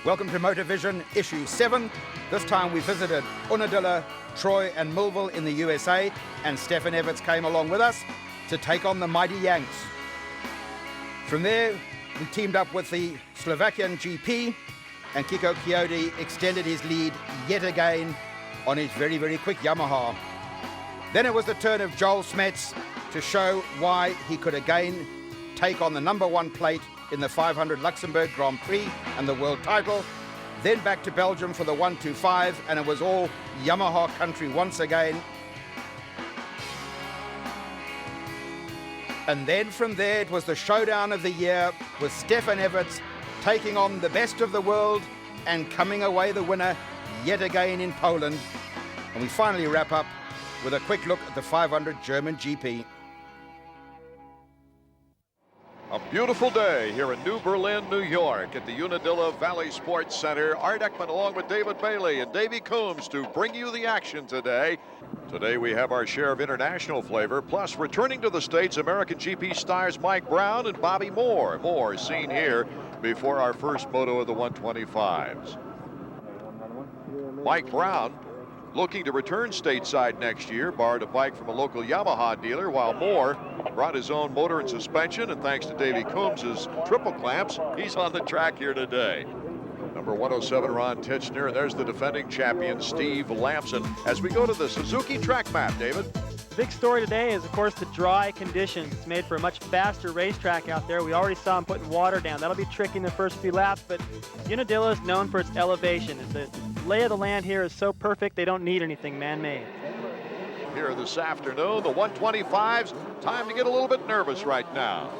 Welcome to Motor Vision issue 7. This time we visited Unadilla, Troy and Millville in the USA, and Stefan Everts came along with us to take on the mighty Yanks. From there we teamed up with the Slovakian GP, and Kiko Chiodi extended his lead yet again on his very, very quick Yamaha. Then it was the turn of Joel Smets to show why he could again take on the #1 plate in the 500 Luxembourg Grand Prix and the world title. Then back to Belgium for the 125, and it was all Yamaha country once again. And then from there it was the showdown of the year with Stefan Everts taking on the best of the world and coming away the winner yet again in Poland. And we finally wrap up with a quick look at the 500 German GP. A beautiful day here in New Berlin, New York at the Unadilla Valley Sports Center. Art Ekman along with David Bailey and Davey Coombs to bring you the action today. Today we have our share of international flavor, plus returning to the States, American GP stars Mike Brown and Bobby Moore. Moore seen here before our first moto of the 125s. Mike Brown looking to return stateside next year, borrowed a bike from a local Yamaha dealer, while Moore brought his own motor and suspension, and thanks to Davey Coombs' triple clamps, he's on the track here today. Number 107, Ron Titchener, and there's the defending champion, Steve Lamson. As we go to the Suzuki track map, David. The big story today is, of course, the dry conditions. It's made for a much faster racetrack out there. We already saw him putting water down. That'll be tricky in the first few laps, but Unadilla is known for its elevation. The lay of the land here is so perfect, they don't need anything man-made. Here this afternoon, the 125s, time to get a little bit nervous right now.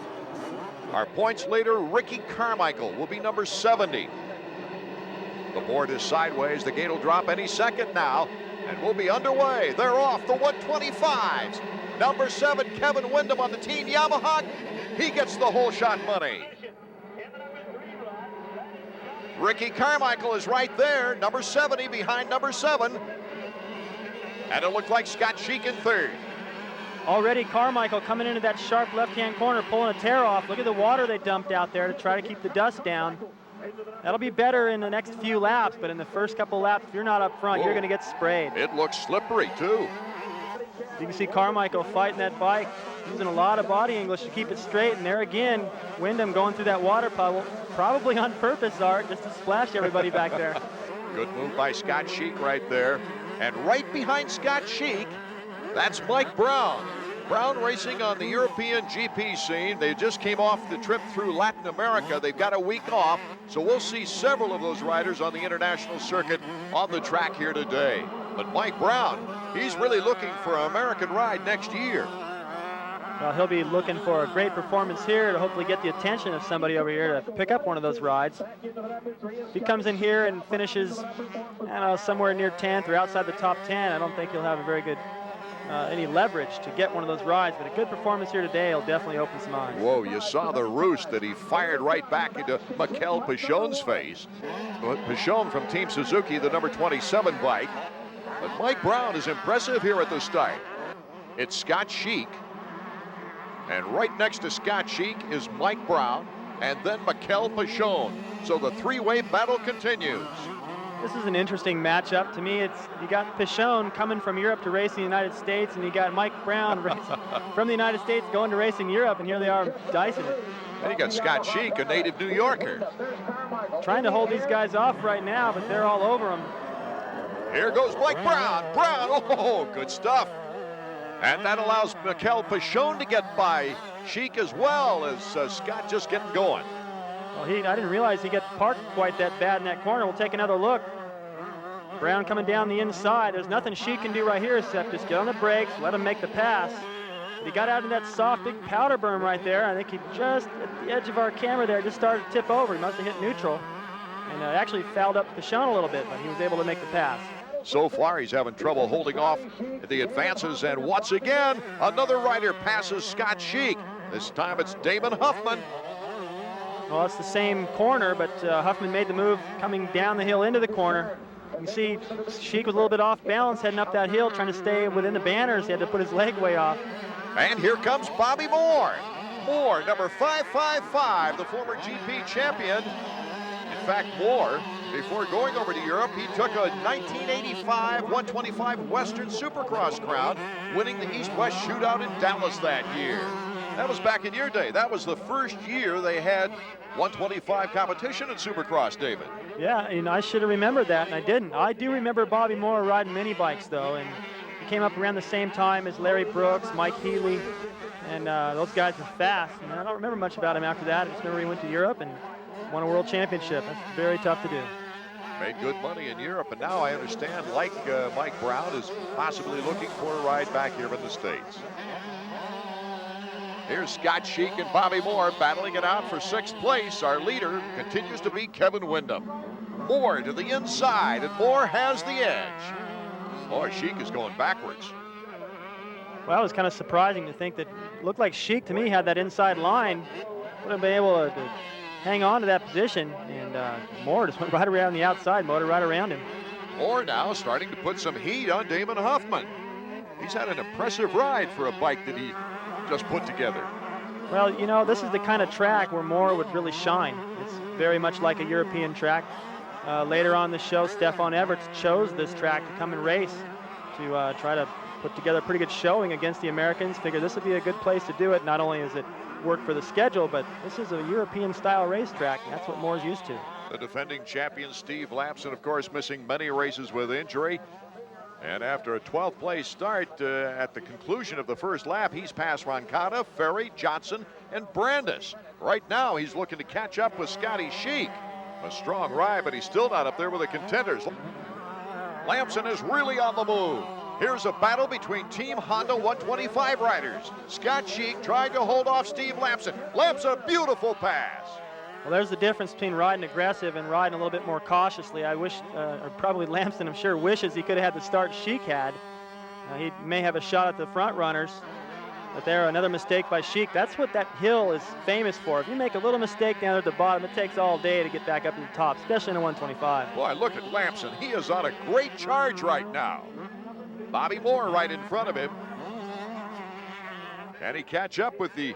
Our points leader, Ricky Carmichael, will be number 70. The board is sideways. The gate will drop any second now, and we'll be underway. They're off the 125s. Number 7, Kevin Windham on the Team Yamaha. He gets the whole shot money. Ricky Carmichael is right there, number 70 behind number 7. And it looked like Scott Sheik in third. Already Carmichael coming into that sharp left-hand corner, pulling a tear off. Look at the water they dumped out there to try to keep the dust down. That'll be better in the next few laps, but in the first couple laps, if you're not up front, you're going to get sprayed. It looks slippery, too. You can see Carmichael fighting that bike, using a lot of body English to keep it straight, and there again, Windham going through that water puddle, probably on purpose, Art, just to splash everybody back there. Good move by Scott Sheik right there. And right behind Scott Sheik, that's Mike Brown. Brown racing on the European GP scene. They just came off the trip through Latin America. They've got a week off, so we'll see several of those riders on the international circuit on the track here today. But Mike Brown, he's really looking for an American ride next year. Well, he'll be looking for a great performance here to hopefully get the attention of somebody over here to pick up one of those rides. If he comes in here and finishes, I don't know, somewhere near 10th or outside the top 10, I don't think he'll have a very good any leverage to get one of those rides, but a good performance here today will definitely open some eyes. Whoa, you saw the roost that he fired right back into Mikel Pichon's face. Pichon from Team Suzuki, the number 27 bike. But Mike Brown is impressive here at the start. It's Scott Sheik, and right next to Scott Sheik is Mike Brown, and then Mikel Pichon. So the three-way battle continues. This is an interesting matchup. To me, you got Pichon coming from Europe to race in the United States, and you got Mike Brown from the United States going to race in Europe, and here they are dicing it. And you got Scott Sheik, a native New Yorker. Trying to hold these guys off right now, but they're all over them. Here goes Mike Brown. Brown, oh, good stuff. And that allows Mikel Pichon to get by Sheik as well as Scott just getting going. Well, I didn't realize he got parked quite that bad in that corner. We'll take another look. Brown coming down the inside. There's nothing Sheik can do right here except just get on the brakes, let him make the pass. But he got out in that soft, big powder berm right there. I think he just, at the edge of our camera there, just started to tip over. He must have hit neutral. And actually fouled up Pichon a little bit, but he was able to make the pass. So far, he's having trouble holding off the advances. And once again, another rider passes Scott Sheik. This time it's Damon Huffman. Well, it's the same corner, but Huffman made the move coming down the hill into the corner. You see Sheik was a little bit off balance heading up that hill, trying to stay within the banners. He had to put his leg way off. And here comes Bobby Moore. Moore, number 555, the former GP champion. In fact, Moore, before going over to Europe, he took a 1985 125 Western Supercross crown, winning the East-West Shootout in Dallas that year. That was back in your day. That was the first year they had 125 competition in Supercross, David. Yeah, and I should have remembered that, and I didn't. I do remember Bobby Moore riding mini bikes, though, and he came up around the same time as Larry Brooks, Mike Healy, and those guys were fast. And I don't remember much about him after that. I just remember he went to Europe and won a world championship. That's very tough to do. Made good money in Europe, and now I understand, like Mike Brown, is possibly looking for a ride back here in the States. Here's Scott Sheik and Bobby Moore battling it out for 6th place. Our leader continues to be Kevin Windham. Moore to the inside, and Moore has the edge. Boy, Sheik is going backwards. Well, it was kind of surprising to think that it looked like Sheik to me had that inside line. Would have been able to hang on to that position, and Moore just went right around the outside, motor right around him. Moore now starting to put some heat on Damon Huffman. He's had an impressive ride for a bike that he just put together. Well, you know, this is the kind of track where Moore would really shine. It's very much like a European track. Later on the show, Stefan Everts chose this track to come and race to try to put together a pretty good showing against the Americans. Figure this would be a good place to do it. Not only is it work for the schedule, but this is a European style racetrack. That's what Moore's used to. The defending champion Steve Lampson, of course, missing many races with injury. And after a 12th place start at the conclusion of the first lap, he's passed Roncada, Ferry, Johnson, and Brandis. Right now, he's looking to catch up with Scotty Sheik. A strong ride, but he's still not up there with the contenders. Lampson is really on the move. Here's a battle between Team Honda 125 riders. Scott Sheik tried to hold off Steve Lampson. Lampson, a beautiful pass. Well, there's the difference between riding aggressive and riding a little bit more cautiously. I wish, or probably Lampson, I'm sure, wishes he could have had the start Sheik had. He may have a shot at the front runners, but there, another mistake by Sheik. That's what that hill is famous for. If you make a little mistake down at the bottom, it takes all day to get back up to the top, especially in a 125. Boy, look at Lampson. He is on a great charge right now. Bobby Moore right in front of him. Can he catch up with the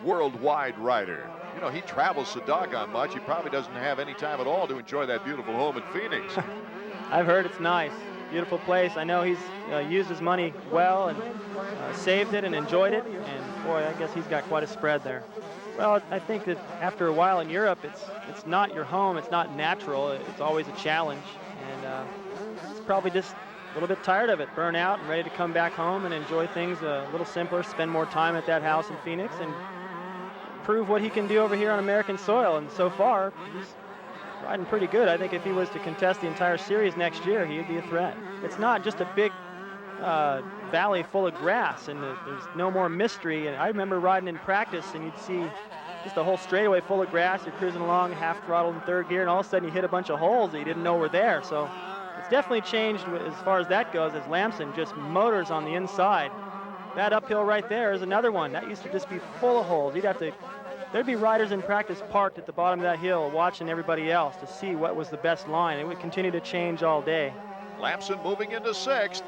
worldwide rider? You know, he travels so doggone much, he probably doesn't have any time at all to enjoy that beautiful home in Phoenix. I've heard it's nice. Beautiful place. I know he's used his money well and saved it and enjoyed it. And boy, I guess he's got quite a spread there. Well, I think that after a while in Europe, it's not your home. It's not natural. It's always a challenge. And he's probably just a little bit tired of it, burnt out and ready to come back home and enjoy things a little simpler, spend more time at that house in Phoenix and prove what he can do over here on American soil. And so far, he's riding pretty good. I think if he was to contest the entire series next year, he'd be a threat. It's not just a big valley full of grass, and there's no more mystery. And I remember riding in practice, and you'd see just a whole straightaway full of grass. You're cruising along half throttle in third gear, and all of a sudden you hit a bunch of holes that you didn't know were there. So it's definitely changed as far as that goes, as Lampson just motors on the inside. That uphill right there is another one. That used to just be full of holes. There'd be riders in practice parked at the bottom of that hill watching everybody else to see what was the best line. It would continue to change all day. Lampson moving into 6th.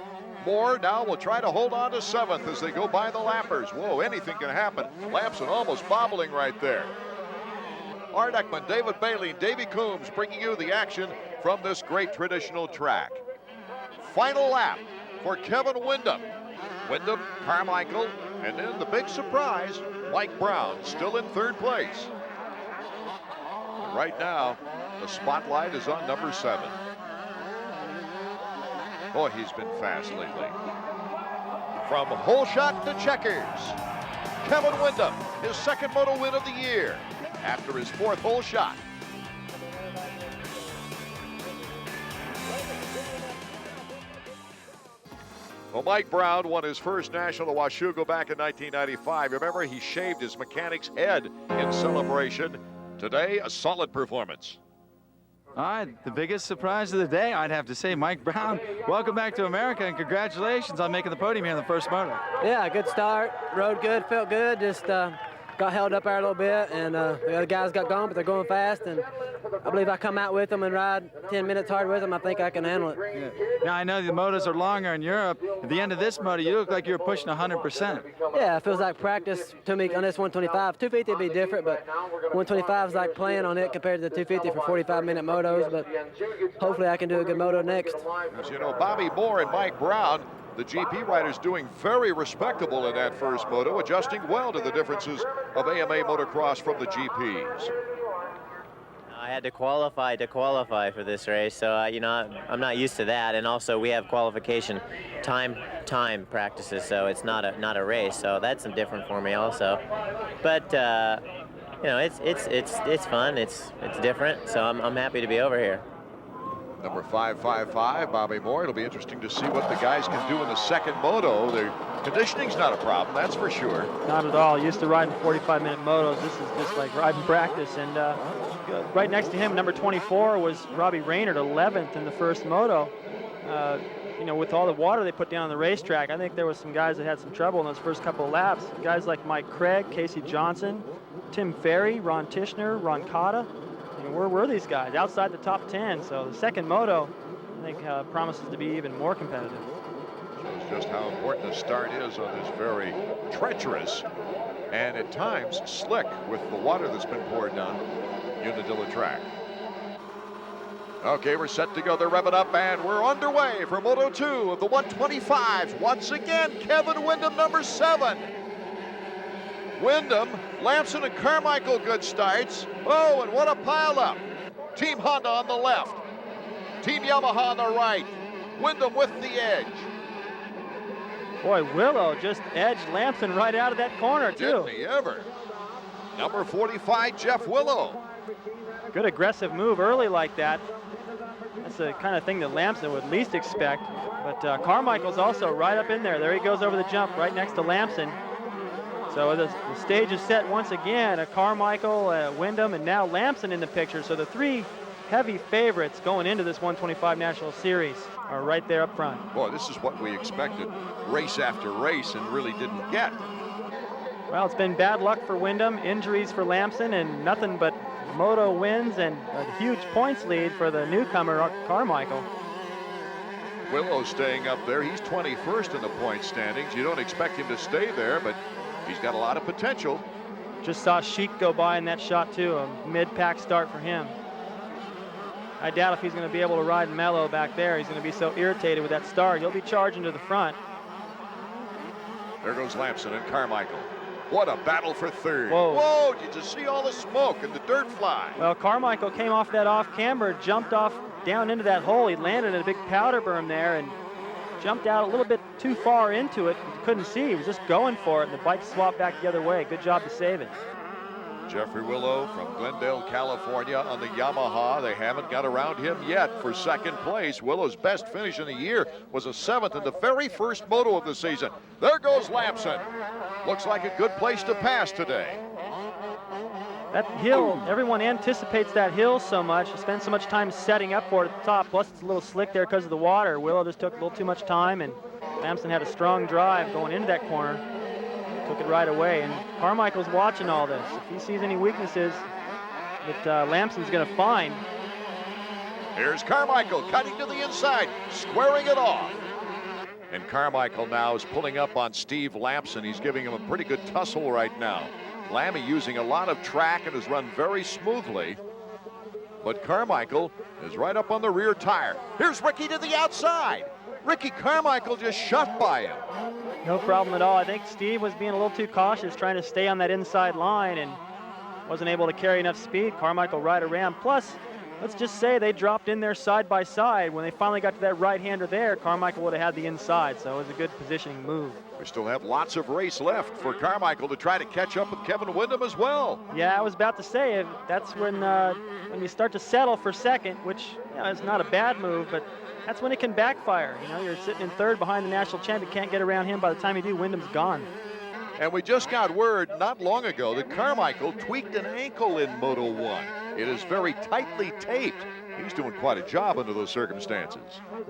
Moore now will try to hold on to 7th as they go by the lappers. Whoa, anything can happen. Lampson almost bobbling right there. Art Ekman, David Bailey, Davey Coombs bringing you the action from this great traditional track. Final lap for Kevin Windham. Windham, Carmichael, and then the big surprise, Mike Brown, still in 3rd place. And right now, the spotlight is on number 7. Boy, he's been fast lately. From hole shot to checkers, Kevin Windham, his 2nd moto win of the year after his 4th hole shot. Well, Mike Brown won his first national at Washougal back in 1995. Remember, he shaved his mechanic's head in celebration. Today, a solid performance. All right, the biggest surprise of the day, I'd have to say, Mike Brown, welcome back to America, and congratulations on making the podium here in the first moto. Yeah, good start, rode good, felt good, just got held up there a little bit, and the other guys got gone, but they're going fast, and I believe I come out with them and ride 10 minutes hard with them. I think I can handle it. Yeah. Now, I know the motos are longer in Europe. At the end of this moto, you look like you were pushing 100%. Yeah, it feels like practice to me on this 125. 250 would be different, but 125 is like playing on it compared to the 250 for 45-minute motos, but hopefully I can do a good moto next. As you know, Bobby Moore and Mike Brown, the GP riders, doing very respectable in that first moto, adjusting well to the differences of AMA motocross from the GPs. I had to qualify for this race, so you know, I'm not used to that, and also we have qualification time practices, so it's not a race, so that's different for me also. But you know, it's fun, it's different, so I'm happy to be over here. Number 555, Bobby Moore. It'll be interesting to see what the guys can do in the second moto. Their conditioning's not a problem, that's for sure. Not at all. Used to riding 45-minute motos. This is just like riding practice. And right next to him, number 24, was Robbie Raynard, 11th in the first moto. You know, with all the water they put down on the racetrack, I think there was some guys that had some trouble in those first couple of laps. Guys like Mike Craig, Casey Johnson, Tim Ferry, Ron Tishner, Ron Cotta. Where were these guys? Outside the top 10. So the second moto, I think, promises to be even more competitive. Shows just how important the start is on this very treacherous and at times slick with the water that's been poured down Unadilla track. Okay, we're set to go. They're revving up, and we're underway for Moto 2 of the 125s. Once again, Kevin Windham, number 7. Windham, Lamson, and Carmichael good starts. Oh, and what a pileup. Team Honda on the left. Team Yamaha on the right. Windham with the edge. Boy, Willow just edged Lamson right out of that corner, too. Didn't he ever? Number 45, Jeff Willow. Good aggressive move early like that. That's the kind of thing that Lamson would least expect. But Carmichael's also right up in there. There he goes over the jump right next to Lamson. So the stage is set once again. Carmichael, Windham, and now Lamson in the picture. So the three heavy favorites going into this 125 National Series are right there up front. Boy, this is what we expected race after race and really didn't get. Well, it's been bad luck for Windham, injuries for Lamson, and nothing but moto wins and a huge points lead for the newcomer, Carmichael. Willow staying up there. He's 21st in the point standings. You don't expect him to stay there, but he's got a lot of potential. Just saw Sheik go by in that shot too, a mid-pack start for him. I doubt if he's going to be able to ride mellow back there. He's going to be so irritated with that start. He'll be charging to the front. There goes Lamson and Carmichael. What a battle for third. Whoa. Whoa, did you see all the smoke and the dirt fly? Well, Carmichael came off that off camber, jumped off down into that hole. He landed in a big powder berm there and jumped out a little bit too far into it. Couldn't see. He was just going for it, and the bike swapped back the other way. Good job to save it. Jeffrey Willow from Glendale, California on the Yamaha. They haven't got around him yet for second place. Willow's best finish in the year was a 7th in the very first moto of the season. There goes Lamson. Looks like a good place to pass today. That hill, everyone anticipates that hill so much. You spend so much time setting up for it at the top. Plus, it's a little slick there because of the water. Willow just took a little too much time, and Lamson had a strong drive going into that corner. Took it right away, and Carmichael's watching all this. If he sees any weaknesses that Lamson's going to find. Here's Carmichael cutting to the inside, squaring it off. And Carmichael now is pulling up on Steve Lamson. He's giving him a pretty good tussle right now. Lammy using a lot of track and has run very smoothly. But Carmichael is right up on the rear tire. Here's Ricky to the outside. Ricky Carmichael just shot by him. No problem at all. I think Steve was being a little too cautious, trying to stay on that inside line and wasn't able to carry enough speed. Carmichael right around. Plus, let's just say they dropped in there side by side. When they finally got to that right-hander there, Carmichael would have had the inside, so it was a good positioning move. We still have lots of race left for Carmichael to try to catch up with Kevin Windham as well. Yeah, I was about to say, that's when you start to settle for second, which is not a bad move, but that's when it can backfire. You know, you're sitting in third behind the national champion, can't get around him. By the time you do, Windham's gone. And we just got word not long ago that Carmichael tweaked an ankle in Moto 1. It is very tightly taped. He's doing quite a job under those circumstances.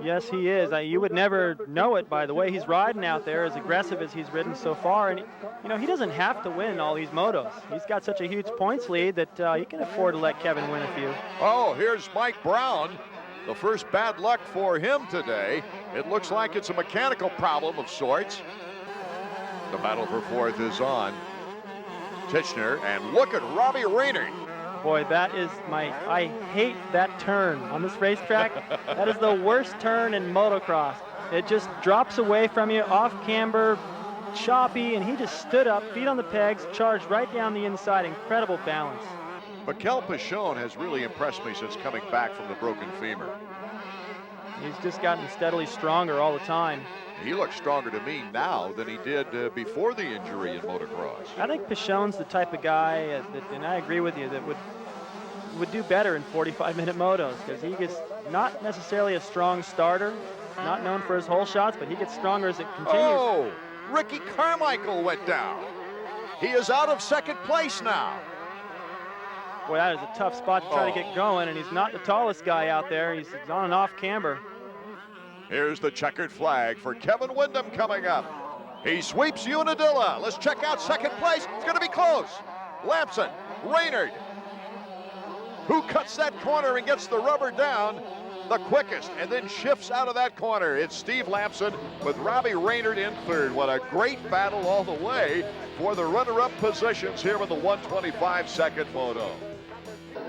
Yes, he is. You would never know it by the way he's riding out there, as aggressive as he's ridden so far. And, you know, he doesn't have to win all these motos. He's got such a huge points lead that he can afford to let Kevin win a few. Oh, here's Mike Brown. The first bad luck for him today. It looks like it's a mechanical problem of sorts. The battle for fourth is on. Tichenor, and look at Robbie Raynard. Boy, that is I hate that turn on this racetrack. That is the worst turn in motocross. It just drops away from you, off camber, choppy, and he just stood up, feet on the pegs, charged right down the inside. Incredible balance. Mikel Pichon has really impressed me since coming back from the broken femur. He's just gotten steadily stronger all the time. He looks stronger to me now than he did before the injury in motocross. I think Pichon's the type of guy, and I agree with you, that would do better in 45-minute motos, because he gets not necessarily a strong starter, not known for his hole shots, but he gets stronger as it continues. Oh, Ricky Carmichael went down. He is out of second place now. Boy, that is a tough spot to try to get going, and he's not the tallest guy out there. He's on and off camber. Here's the checkered flag for Kevin Windham coming up. He sweeps Unadilla. Let's check out second place. It's going to be close. Lampson, Raynard. Who cuts that corner and gets the rubber down the quickest and then shifts out of that corner? It's Steve Lampson with Robbie Raynard in third. What a great battle all the way for the runner-up positions here in the 125-second moto.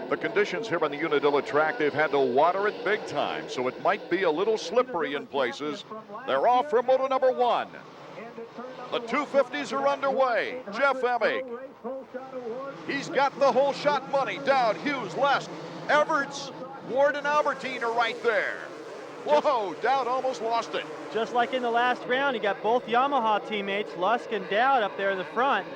The conditions here on the Unadilla track, they've had to water it big time, so it might be a little slippery in places. They're off for moto number one. The 250s are underway. Jeff Emig. He's got the whole shot money. Dowd, Hughes, Lesk, Everts, Ward, and Albertine are right there. Whoa, Dowd almost lost it. Just like in the last round, you got both Yamaha teammates, Lusk and Dowd, up there in the front.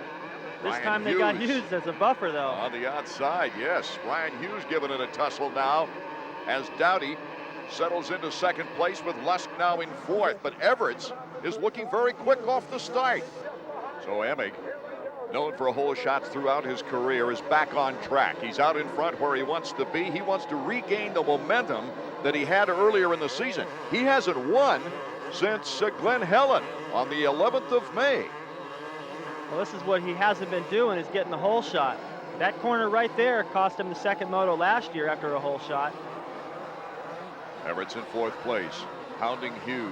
This Ryan time they got Hughes as a buffer, though. On the outside, yes. Ryan Hughes giving it a tussle now as Dowdy settles into second place with Lusk now in fourth. But Everts is looking very quick off the start. So Emig, known for hole shots throughout his career, is back on track. He's out in front where he wants to be. He wants to regain the momentum that he had earlier in the season. He hasn't won since Glen Helen on the 11th of May. Well, this is what he hasn't been doing, is getting the hole shot. That corner right there cost him the second moto last year after a hole shot. Everts in fourth place, pounding Hughes.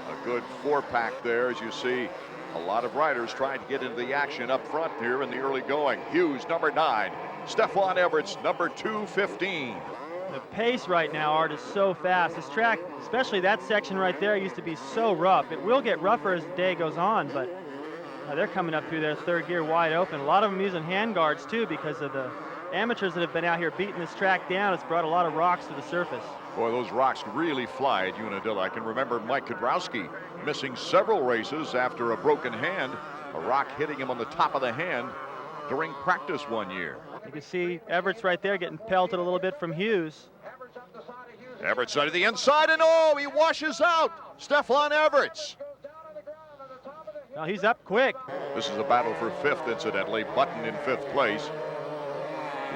A good four-pack there, as you see. A lot of riders trying to get into the action up front here in the early going. Hughes, number 9. Stefan Everts, number 215. The pace right now, Art, is so fast. This track, especially that section right there, used to be so rough. It will get rougher as the day goes on, but they're coming up through their third gear wide open. A lot of them using hand guards, too, because of the amateurs that have been out here beating this track down. It's brought a lot of rocks to the surface. Boy, those rocks really fly at Unadilla. I can remember Mike Kudrowski missing several races after a broken hand, a rock hitting him on the top of the hand during practice one year. You can see Everts right there getting pelted a little bit from Hughes. Everts to the inside, and oh, he washes out. Stefan Everts. Well, he's up quick. This is a battle for fifth, incidentally. Button in fifth place.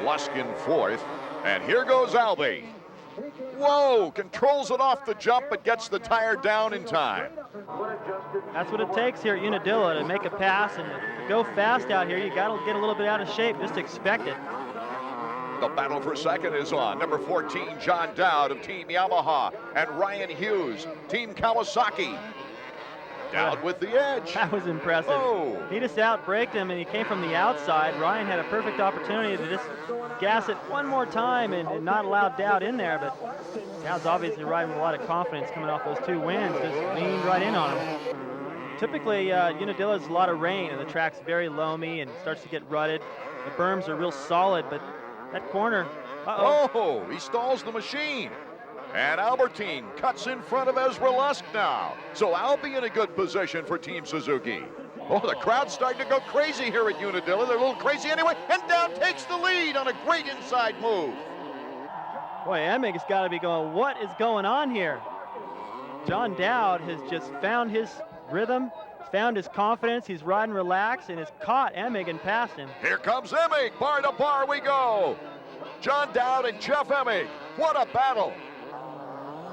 Lusk in fourth. And here goes Albie. Whoa, controls it off the jump, but gets the tire down in time. That's what it takes here at Unadilla to make a pass and to go fast out here. You got to get a little bit out of shape. Just expect it. The battle for second is on. Number 14, John Dowd of Team Yamaha, and Ryan Hughes, Team Kawasaki. Dowd with the edge. That was impressive. Oh. He just outbraked him, and he came from the outside. Ryan had a perfect opportunity to just gas it one more time and not allow Dowd in there, but Dowd's obviously riding with a lot of confidence coming off those two wins. Just leaned right in on him. Typically, Unadilla has a lot of rain, and the track's very loamy and starts to get rutted. The berms are real solid, but that corner, Oh, he stalls the machine. And Albertine cuts in front of Ezra Lusk now. So Albie in a good position for Team Suzuki. Oh, the crowd's starting to go crazy here at Unadilla. They're a little crazy anyway. And Dowd takes the lead on a great inside move. Boy, Emig's got to be going, what is going on here? John Dowd has just found his rhythm, found his confidence. He's riding relaxed and has caught Emig and passed him. Here comes Emig. Bar to bar we go. John Dowd and Jeff Emig What a battle.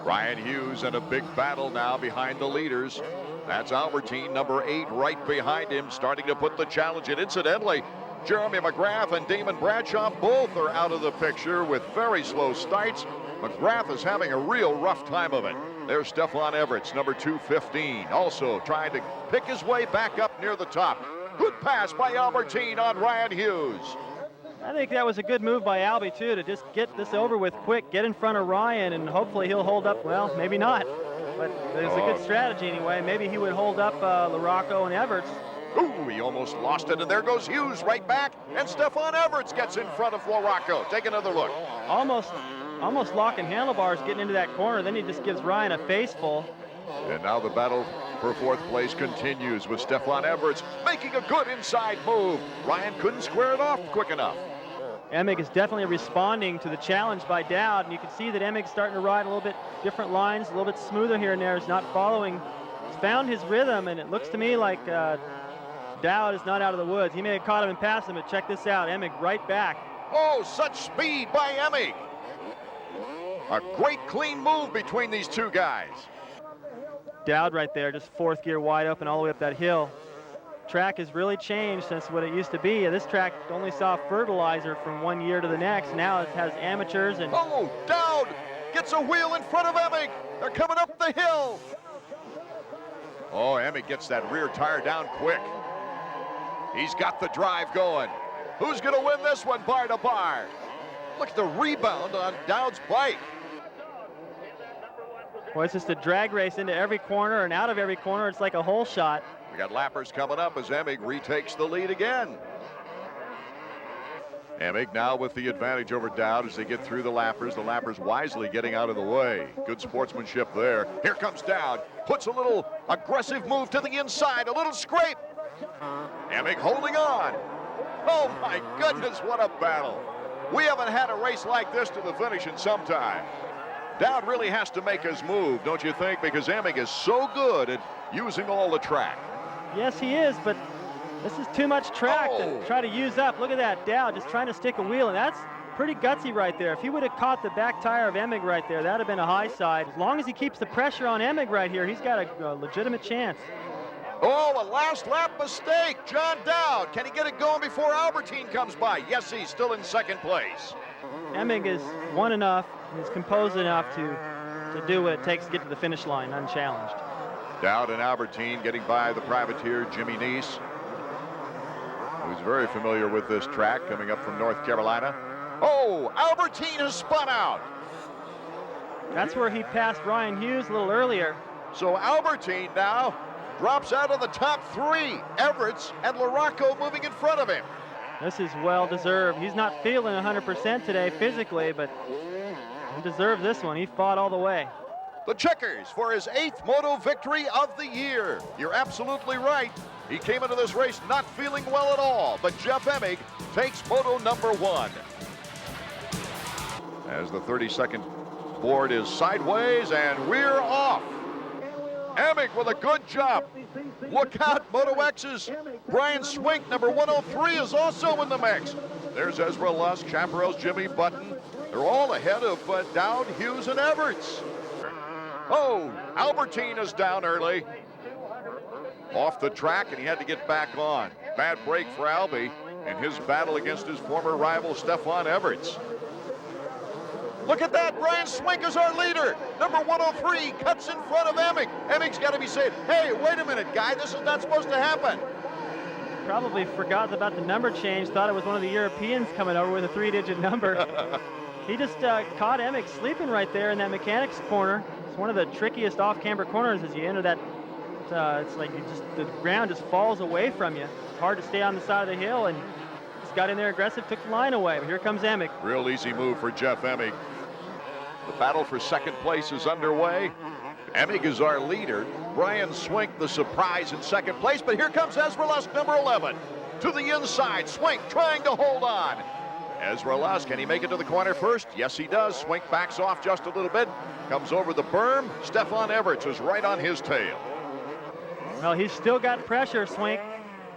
Ryan Hughes in a big battle now behind the leaders. That's Albertine, number 8, right behind him, starting to put the challenge in. Incidentally, Jeremy McGrath and Damon Bradshaw both are out of the picture with very slow starts. McGrath is having a real rough time of it. There's Stefan Everts, number 215, also trying to pick his way back up near the top. Good pass by Albertine on Ryan Hughes. I think that was a good move by Albie, too, to just get this over with quick, get in front of Ryan, and hopefully he'll hold up. Well, maybe not, but it was a good strategy anyway. Maybe he would hold up LaRocco and Everts. Ooh, he almost lost it, and there goes Hughes right back, and Stefan Everts gets in front of LaRocco. Take another look. Almost locking handlebars, getting into that corner. Then he just gives Ryan a face full. And now the battle for 4th place continues with Stefan Everts making a good inside move. Ryan couldn't square it off quick enough. Emig is definitely responding to the challenge by Dowd, and you can see that Emig's starting to ride a little bit different lines, a little bit smoother here and there. He's not following. He's found his rhythm, and it looks to me like Dowd is not out of the woods. He may have caught him and passed him, but check this out. Emig right back. Oh, such speed by Emig. A great clean move between these two guys. Dowd right there, just 4th gear wide open all the way up that hill. Track has really changed since what it used to be. This track only saw fertilizer from one year to the next. Now it has amateurs and... Oh, Dowd gets a wheel in front of Emig. They're coming up the hill. Oh, Emig gets that rear tire down quick. He's got the drive going. Who's going to win this one bar to bar? Look at the rebound on Dowd's bike. Well, it's just a drag race into every corner and out of every corner. It's like a hole shot. We got lappers coming up as Emig retakes the lead again. Emig now with the advantage over Dowd as they get through the lappers. The lappers wisely getting out of the way. Good sportsmanship there. Here comes Dowd. Puts a little aggressive move to the inside. A little scrape. Emig holding on. Oh my goodness, what a battle. We haven't had a race like this to the finish in some time. Dowd really has to make his move, don't you think? Because Emig is so good at using all the track. Yes, he is, but this is too much track to try to use up. Look at that, Dowd just trying to stick a wheel, and that's pretty gutsy right there. If he would have caught the back tire of Emig right there, that would have been a high side. As long as he keeps the pressure on Emig right here, he's got a legitimate chance. Oh, a last lap mistake. John Dowd, can he get it going before Albertine comes by? Yes, he's still in 2nd place. Emig is won enough, he's composed enough to do what it takes to get to the finish line unchallenged. Dowd and Albertine getting by the privateer Jimmy Neese, who's very familiar with this track, coming up from North Carolina. Oh, Albertine has spun out. That's where he passed Ryan Hughes a little earlier. So Albertine now drops out of the top 3. Everts and LaRocco moving in front of him. This is well deserved. He's not feeling 100% today physically, but he deserved this one. He fought all the way. The checkers for his 8th moto victory of the year. You're absolutely right. He came into this race not feeling well at all, but Jeff Emig takes moto number 1. As the 32nd board is sideways, and we're off. Emig with a good job. Look out, Moto X's Brian Swink, number 103, is also in the mix. There's Ezra Lusk, Chaparral's Jimmy Button. They're all ahead of Dowd, Hughes, and Everts. Oh, Albertine is down early. Off the track, and he had to get back on. Bad break for Albie in his battle against his former rival, Stefan Everts. Look at that, Brian Swink is our leader. Number 103 cuts in front of Emig. Emig's got to be saying, hey, wait a minute, guy, this is not supposed to happen. Probably forgot about the number change, thought it was one of the Europeans coming over with a 3-digit number. He just caught Emig sleeping right there in that mechanics corner. It's one of the trickiest off-camber corners as you enter that. It's like the ground just falls away from you. It's hard to stay on the side of the hill, and just got in there aggressive, took the line away. But here comes Emig. Real easy move for Jeff Emig. The battle for 2nd place is underway. Emig is our leader. Brian Swink, the surprise, in 2nd place. But here comes Ezra Lusk, number 11. To the inside, Swink trying to hold on. Ezra Lusk, can he make it to the corner first? Yes, he does. Swink backs off just a little bit. Comes over the berm. Stefan Everts is right on his tail. Well, he's still got pressure, Swink.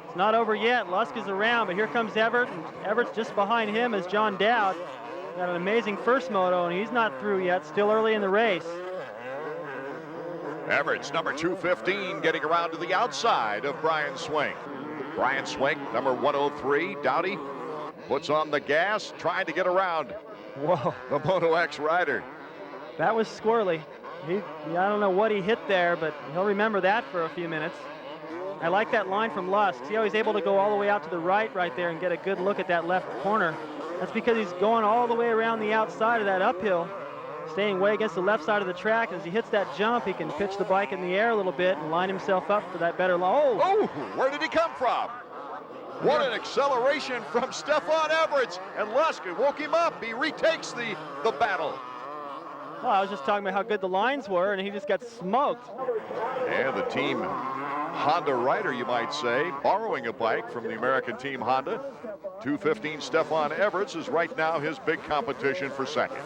It's not over yet. Lusk is around, but here comes Everett. And Everett's just behind him is John Dowd. got an amazing first moto, and he's not through yet, still early in the race. Everett's number 215 getting around to the outside of Brian Swink. Brian Swink, number 103. Dowdy puts on the gas, trying to get around Whoa. the Moto X rider. That was squirrely. I don't know what he hit there, but he'll remember that for a few minutes. I like that line from Lusk. See how he's able to go all the way out to the right there and get a good look at that left corner. That's because he's going all the way around the outside of that uphill, staying way against the left side of the track. As he hits that jump, he can pitch the bike in the air a little bit and line himself up for that better line. Oh, where did he come from? What an acceleration from Stefan Everett. And Lusk woke him up. He retakes the battle. Well, I was just talking about how good the lines were, and he just got smoked. And the team Honda rider, you might say, borrowing a bike from the American team Honda. 215 Stefan Everett is right now his big competition for second.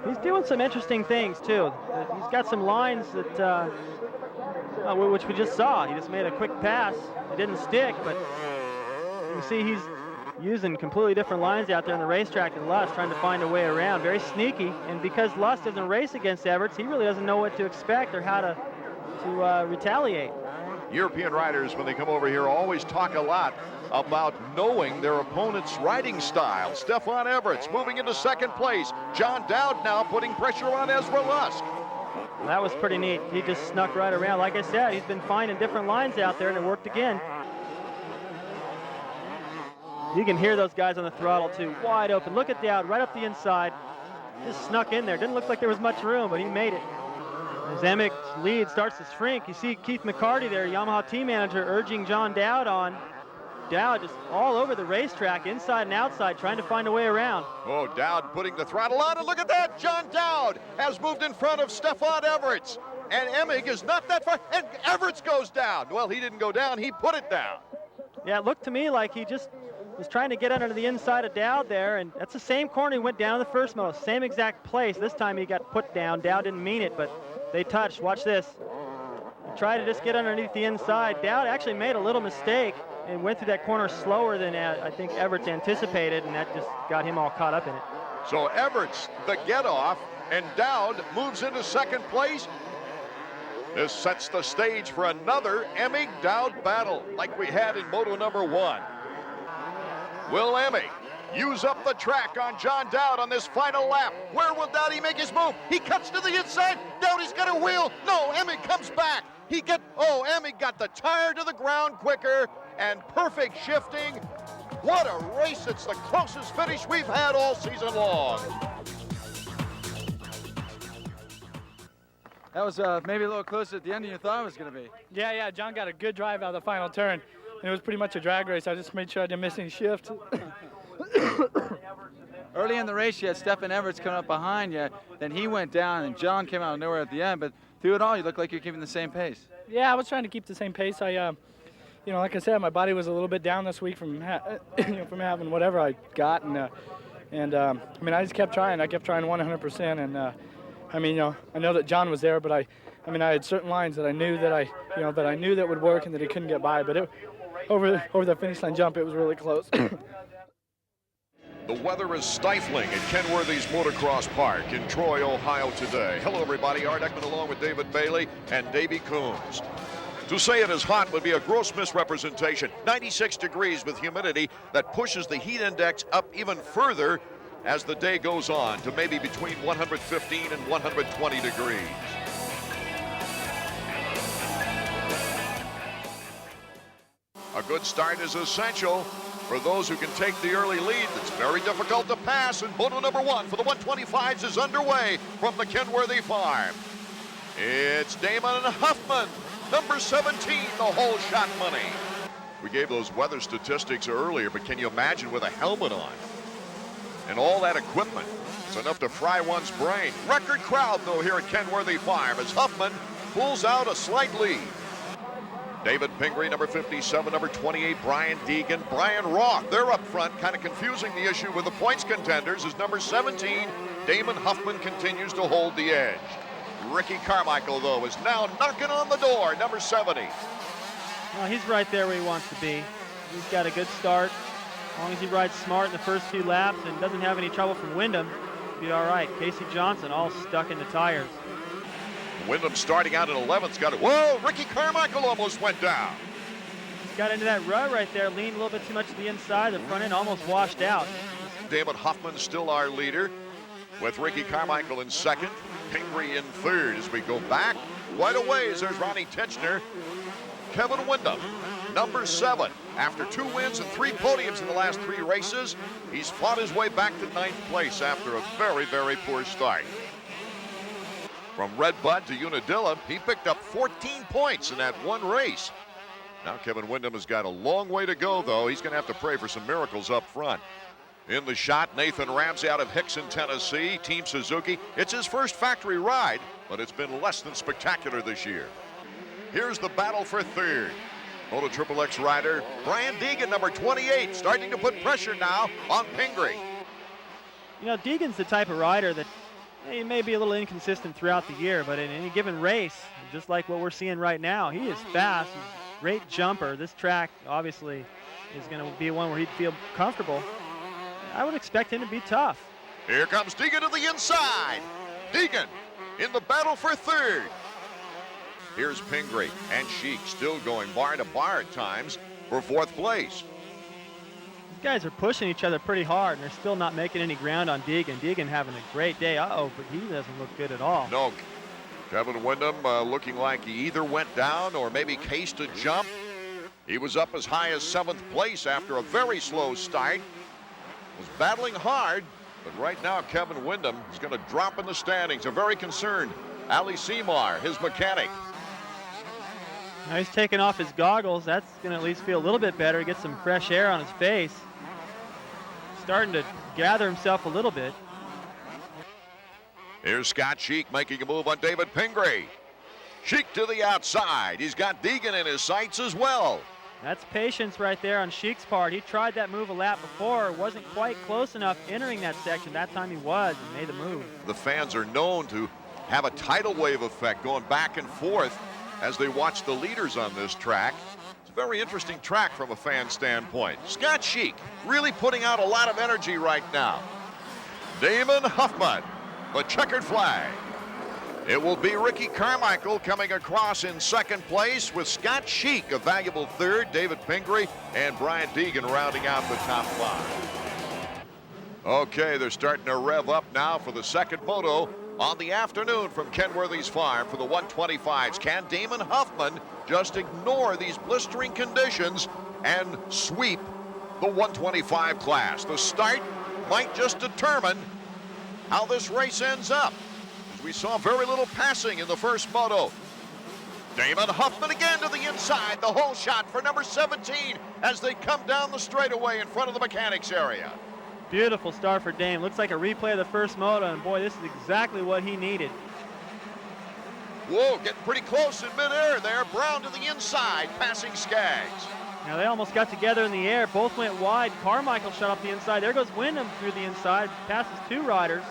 He's doing some interesting things, too. He's got some lines that, which we just saw. He just made a quick pass. It didn't stick, but you see he's using completely different lines out there on the racetrack than Lusk, trying to find a way around. Very sneaky, and because Lusk doesn't race against Everett, he really doesn't know what to expect or how to retaliate. European riders, when they come over here, always talk a lot about knowing their opponent's riding style. Stefan Everett moving into second place. John Dowd now putting pressure on Ezra Lusk. That was pretty neat. He just snuck right around. Like I said, he's been finding different lines out there, and it worked again. You can hear those guys on the throttle, too, wide open. Look at Dowd right up the inside. Just snuck in there. Didn't look like there was much room, but he made it. As Emick's lead starts to shrink, you see Keith McCarty there, Yamaha team manager, urging John Dowd on. Dowd just all over the racetrack, inside and outside, trying to find a way around. Oh, Dowd putting the throttle on, and look at that! John Dowd has moved in front of Stefan Everett. And Emmig is not that far, and Everett goes down. Well, he didn't go down, he put it down. Yeah, it looked to me like he just was trying to get under the inside of Dowd there, and that's the same corner he went down in the first moto, same exact place. This time he got put down. Dowd didn't mean it, but they touched. Watch this. He tried to just get underneath the inside. Dowd actually made a little mistake and went through that corner slower than I think Everett anticipated, and that just got him all caught up in it. So Everett's the get-off, and Dowd moves into second place. This sets the stage for another Emmig-Dowd battle like we had in Moto number 1. Will Emmig use up the track on John Dowd on this final lap? Where will Dowdy make his move? He cuts to the inside. Dowdy's got a wheel. No, Emmig comes back. Emmig got the tire to the ground quicker, and perfect shifting. What a race. It's the closest finish we've had all season long. That was maybe a little closer at the end than you thought it was going to be. Yeah, John got a good drive out of the final turn. And it was pretty much a drag race. I just made sure I didn't miss any shifts. Early in the race, you had Stefan Everett coming up behind you. Then he went down, and John came out of nowhere at the end. But through it all, you look like you're keeping the same pace. Yeah, I was trying to keep the same pace. I, like I said, my body was a little bit down this week from from having whatever I got, I just kept trying. I kept trying 100%, and I know that John was there, but I had certain lines that I knew that would work and that he couldn't get by. But over the finish line jump, it was really close. The weather is stifling at Kenworthy's Motocross Park in Troy, Ohio today. Hello, everybody. Art Ekman along with David Bailey and Davey Coombs. To say it is hot would be a gross misrepresentation. 96 degrees with humidity that pushes the heat index up even further as the day goes on to maybe between 115 and 120 degrees. A good start is essential for those who can take the early lead. It's very difficult to pass, and Moto number 1 for the 125s is underway from the Kenworthy farm. It's Damon Huffman, number 17, the whole shot money. We gave those weather statistics earlier, but can you imagine with a helmet on and all that equipment? It's enough to fry one's brain. Record crowd, though, here at Kenworthy Farm as Huffman pulls out a slight lead. David Pingree, number 57, number 28, Brian Deegan, Brian Roth. They're up front, kind of confusing the issue with the points contenders as number 17, Damon Huffman continues to hold the edge. Ricky Carmichael, though, is now knocking on the door, number 70. Well, he's right there where he wants to be. He's got a good start. As long as he rides smart in the first few laps and doesn't have any trouble from Wyndham, he'll be all right. Casey Johnson all stuck in the tires. Wyndham starting out in 11th. Got it. Whoa, Ricky Carmichael almost went down. Got into that rut right there, leaned a little bit too much to the inside. The front end almost washed out. David Huffman still our leader, with Ricky Carmichael in second, Pingree in third. As we go back quite a ways, there's Ronnie Titchener. Kevin Wyndham, number 7. After 2 wins and 3 podiums in the last 3 races, he's fought his way back to 9th place after a very, very poor start. From Red Bud to Unadilla, he picked up 14 points in that one race. Now Kevin Wyndham has got a long way to go, though. He's going to have to pray for some miracles up front. In the shot, Nathan Ramsey out of Hickson, Tennessee, Team Suzuki. It's his first factory ride, but it's been less than spectacular this year. Here's the battle for third. Moto Triple X rider Brian Deegan, number 28, starting to put pressure now on Pingree. You know, Deegan's the type of rider that he may be a little inconsistent throughout the year, but in any given race, just like what we're seeing right now, he is fast. He's a great jumper. This track obviously is going to be one where he'd feel comfortable. I would expect him to be tough. Here comes Deegan to the inside. Deegan in the battle for third. Here's Pingree and Sheik still going bar to bar at times for 4th place. These guys are pushing each other pretty hard, and they're still not making any ground on Deegan. Deegan having a great day. Uh-oh, but he doesn't look good at all. No, Kevin Wyndham looking like he either went down or maybe cased a jump. He was up as high as 7th place after a very slow start. Was battling hard, but right now Kevin Wyndham is going to drop in the standings. They're very concerned. Ali Seymour, his mechanic. Now he's taking off his goggles. That's going to at least feel a little bit better, get some fresh air on his face. Starting to gather himself a little bit. Here's Scott Sheik making a move on David Pingree. Sheik to the outside. He's got Deegan in his sights as well. That's patience right there on Sheik's part. He tried that move a lap before, wasn't quite close enough entering that section. That time he was and made the move. The fans are known to have a tidal wave effect going back and forth as they watch the leaders on this track. It's a very interesting track from a fan standpoint. Scott Sheik really putting out a lot of energy right now. Damon Huffman, the checkered flag. It will be Ricky Carmichael coming across in 2nd place with Scott Sheik, a valuable 3rd, David Pingree, and Brian Deegan rounding out the top 5. Okay, they're starting to rev up now for the 2nd moto on the afternoon from Kenworthy's farm for the 125s. Can Damon Huffman just ignore these blistering conditions and sweep the 125 class? The start might just determine how this race ends up. We saw very little passing in the first moto. Damon Huffman again to the inside. The hole shot for number 17 as they come down the straightaway in front of the mechanics area. Beautiful start for Dame. Looks like a replay of the first moto, and boy, this is exactly what he needed. Whoa, getting pretty close in midair there. Brown to the inside, passing Skaggs. Now they almost got together in the air. Both went wide. Carmichael shot up the inside. There goes Wyndham through the inside, passes 2 riders.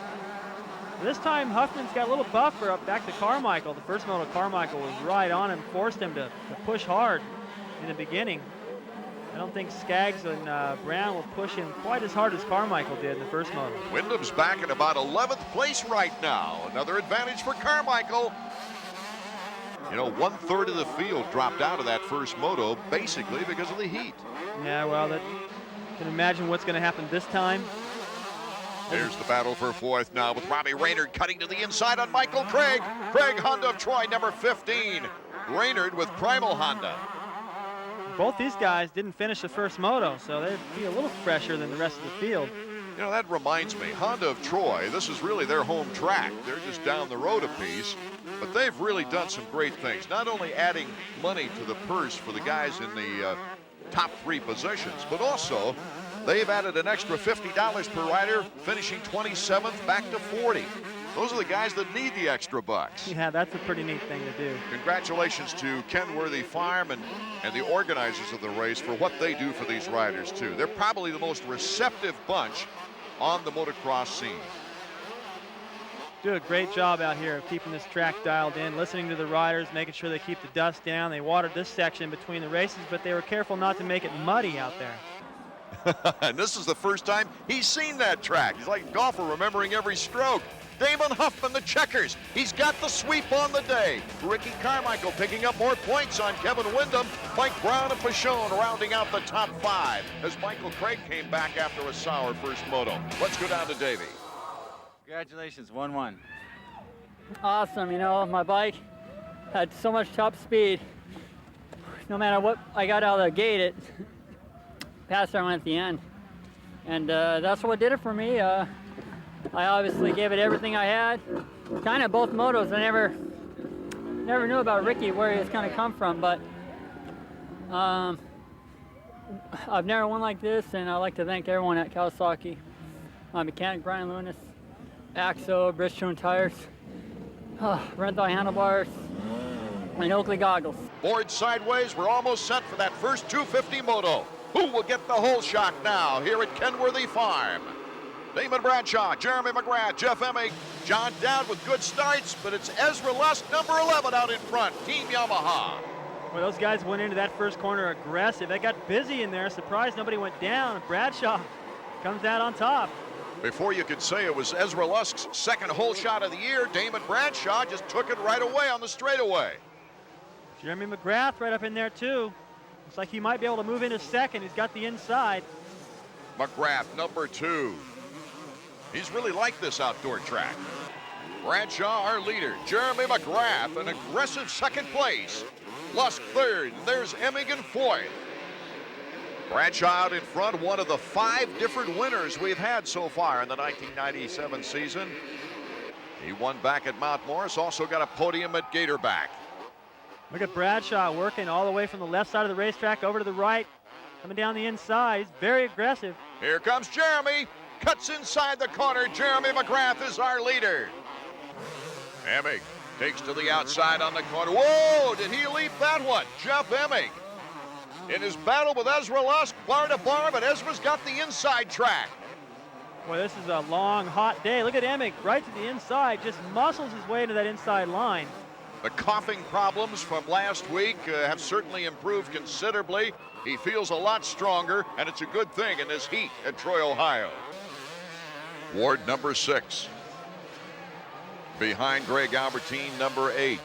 This time Huffman's got a little buffer up back to Carmichael. The first moto, Carmichael was right on him, forced him to push hard in the beginning. I don't think Skaggs and Brown will push him quite as hard as Carmichael did in the first moto. Wyndham's back in about 11th place right now. Another advantage for Carmichael. You know, 1/3 of the field dropped out of that first moto basically because of the heat. Yeah, well, you can imagine what's going to happen this time. There's the battle for 4th now with Robbie Raynard cutting to the inside on Michael Craig. Craig Honda of Troy, number 15. Raynard with Primal Honda. Both these guys didn't finish the first moto, so they'd be a little fresher than the rest of the field. You know, that reminds me, Honda of Troy, this is really their home track. They're just down the road a piece, but they've really done some great things. Not only adding money to the purse for the guys in the top 3 positions, but also they've added an extra $50 per rider, finishing 27th back to 40. Those are the guys that need the extra bucks. Yeah, that's a pretty neat thing to do. Congratulations to Kenworthy Farm and the organizers of the race for what they do for these riders, too. They're probably the most receptive bunch on the motocross scene. Do a great job out here of keeping this track dialed in, listening to the riders, making sure they keep the dust down. They watered this section between the races, but they were careful not to make it muddy out there. And this is the first time he's seen that track. He's like a golfer remembering every stroke. Damon Huffman, the checkers. He's got the sweep on the day. Ricky Carmichael picking up more points on Kevin Windham. Mike Brown and Pashone rounding out the top 5 as Michael Craig came back after a sour first moto. Let's go down to Davey. Congratulations, 1-1. Awesome, you know, my bike had so much top speed. No matter what I got out of the gate, it passed everyone at the end. And that's what did it for me. I obviously gave it everything I had. Kind of both motos. I never knew about Ricky, where he was kind of come from, but I've never won like this, and I'd like to thank everyone at Kawasaki, my mechanic Brian Lunas, Axo, Bridgestone tires, Renthal handlebars, and Oakley goggles. Board sideways, we're almost set for that first 250 moto. Who will get the whole shot now here at Kenworthy Farm? Damon Bradshaw, Jeremy McGrath, Jeff Emig, John Dowd with good starts, but it's Ezra Lusk, number 11, out in front, Team Yamaha. Well, those guys went into that first corner aggressive. They got busy in there. Surprised nobody went down. Bradshaw comes out on top. Before you could say it was Ezra Lusk's second whole shot of the year, Damon Bradshaw just took it right away on the straightaway. Jeremy McGrath right up in there too. Looks like he might be able to move into second. He's got the inside. McGrath, number 2. He's really like this outdoor track. Bradshaw, our leader. Jeremy McGrath, an aggressive second place. Lusk third, and there's Emig in 4th. Bradshaw out in front, one of the 5 different winners we've had so far in the 1997 season. He won back at Mount Morris, also got a podium at Gatorback. Look at Bradshaw working all the way from the left side of the racetrack over to the right, coming down the inside. He's very aggressive. Here comes Jeremy. Cuts inside the corner. Jeremy McGrath is our leader. Emig takes to the outside on the corner. Whoa, did he leap that one? Jeff Emig in his battle with Ezra Lusk, bar to bar, but Ezra's got the inside track. Boy, this is a long, hot day. Look at Emig right to the inside, just muscles his way to that inside line. The coughing problems from last week have certainly improved considerably. He feels a lot stronger, and it's a good thing in this heat at Troy, Ohio. Ward number 6. Behind Greg Albertine, number 8.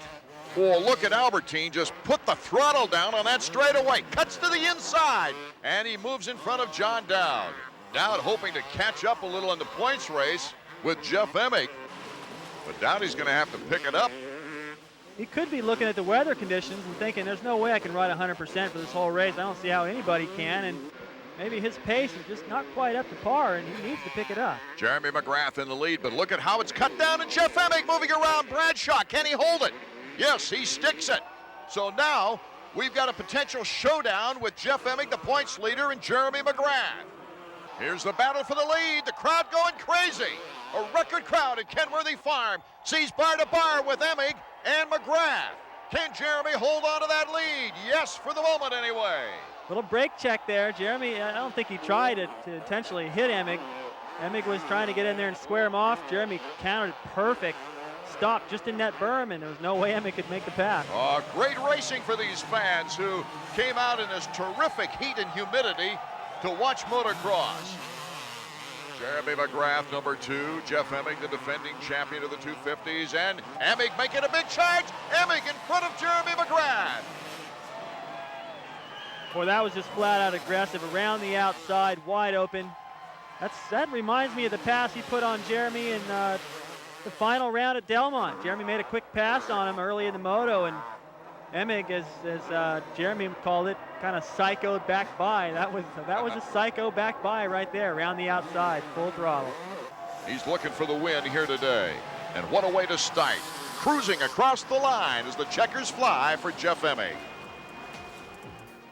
Oh, look at Albertine just put the throttle down on that straightaway. Cuts to the inside, and he moves in front of John Dowd. Dowd hoping to catch up a little in the points race with Jeff Emig. But Dowdy's going to have to pick it up. He could be looking at the weather conditions and thinking, there's no way I can ride 100% for this whole race. I don't see how anybody can. And maybe his pace is just not quite up to par, and he needs to pick it up. Jeremy McGrath in the lead, but look at how it's cut down, and Jeff Emig moving around Bradshaw. Can he hold it? Yes, he sticks it. So now we've got a potential showdown with Jeff Emig, the points leader, and Jeremy McGrath. Here's the battle for the lead. The crowd going crazy. A record crowd at Kenworthy Farm sees bar to bar with Emig and McGrath. Can Jeremy hold on to that lead? Yes, for the moment anyway. Little brake check there. Jeremy, I don't think he tried to intentionally hit Emig. Emig was trying to get in there and square him off. Jeremy countered perfect. Stopped just in that berm, and there was no way Emig could make the pass. Oh, great racing for these fans who came out in this terrific heat and humidity to watch motocross. Jeremy McGrath, number 2. Jeff Emig, the defending champion of the 250s. And Emig making a big charge. Emig in front of Jeremy McGrath. Boy, that was just flat out aggressive. Around the outside, wide open. That reminds me of the pass he put on Jeremy in the final round at Delmont. Jeremy made a quick pass on him early in the moto, and Emig, as Jeremy called it, kind of psychoed back by. That was a psycho back by right there, around the outside, full throttle. He's looking for the win here today. And what a way to start. Cruising across the line as the checkers fly for Jeff Emig.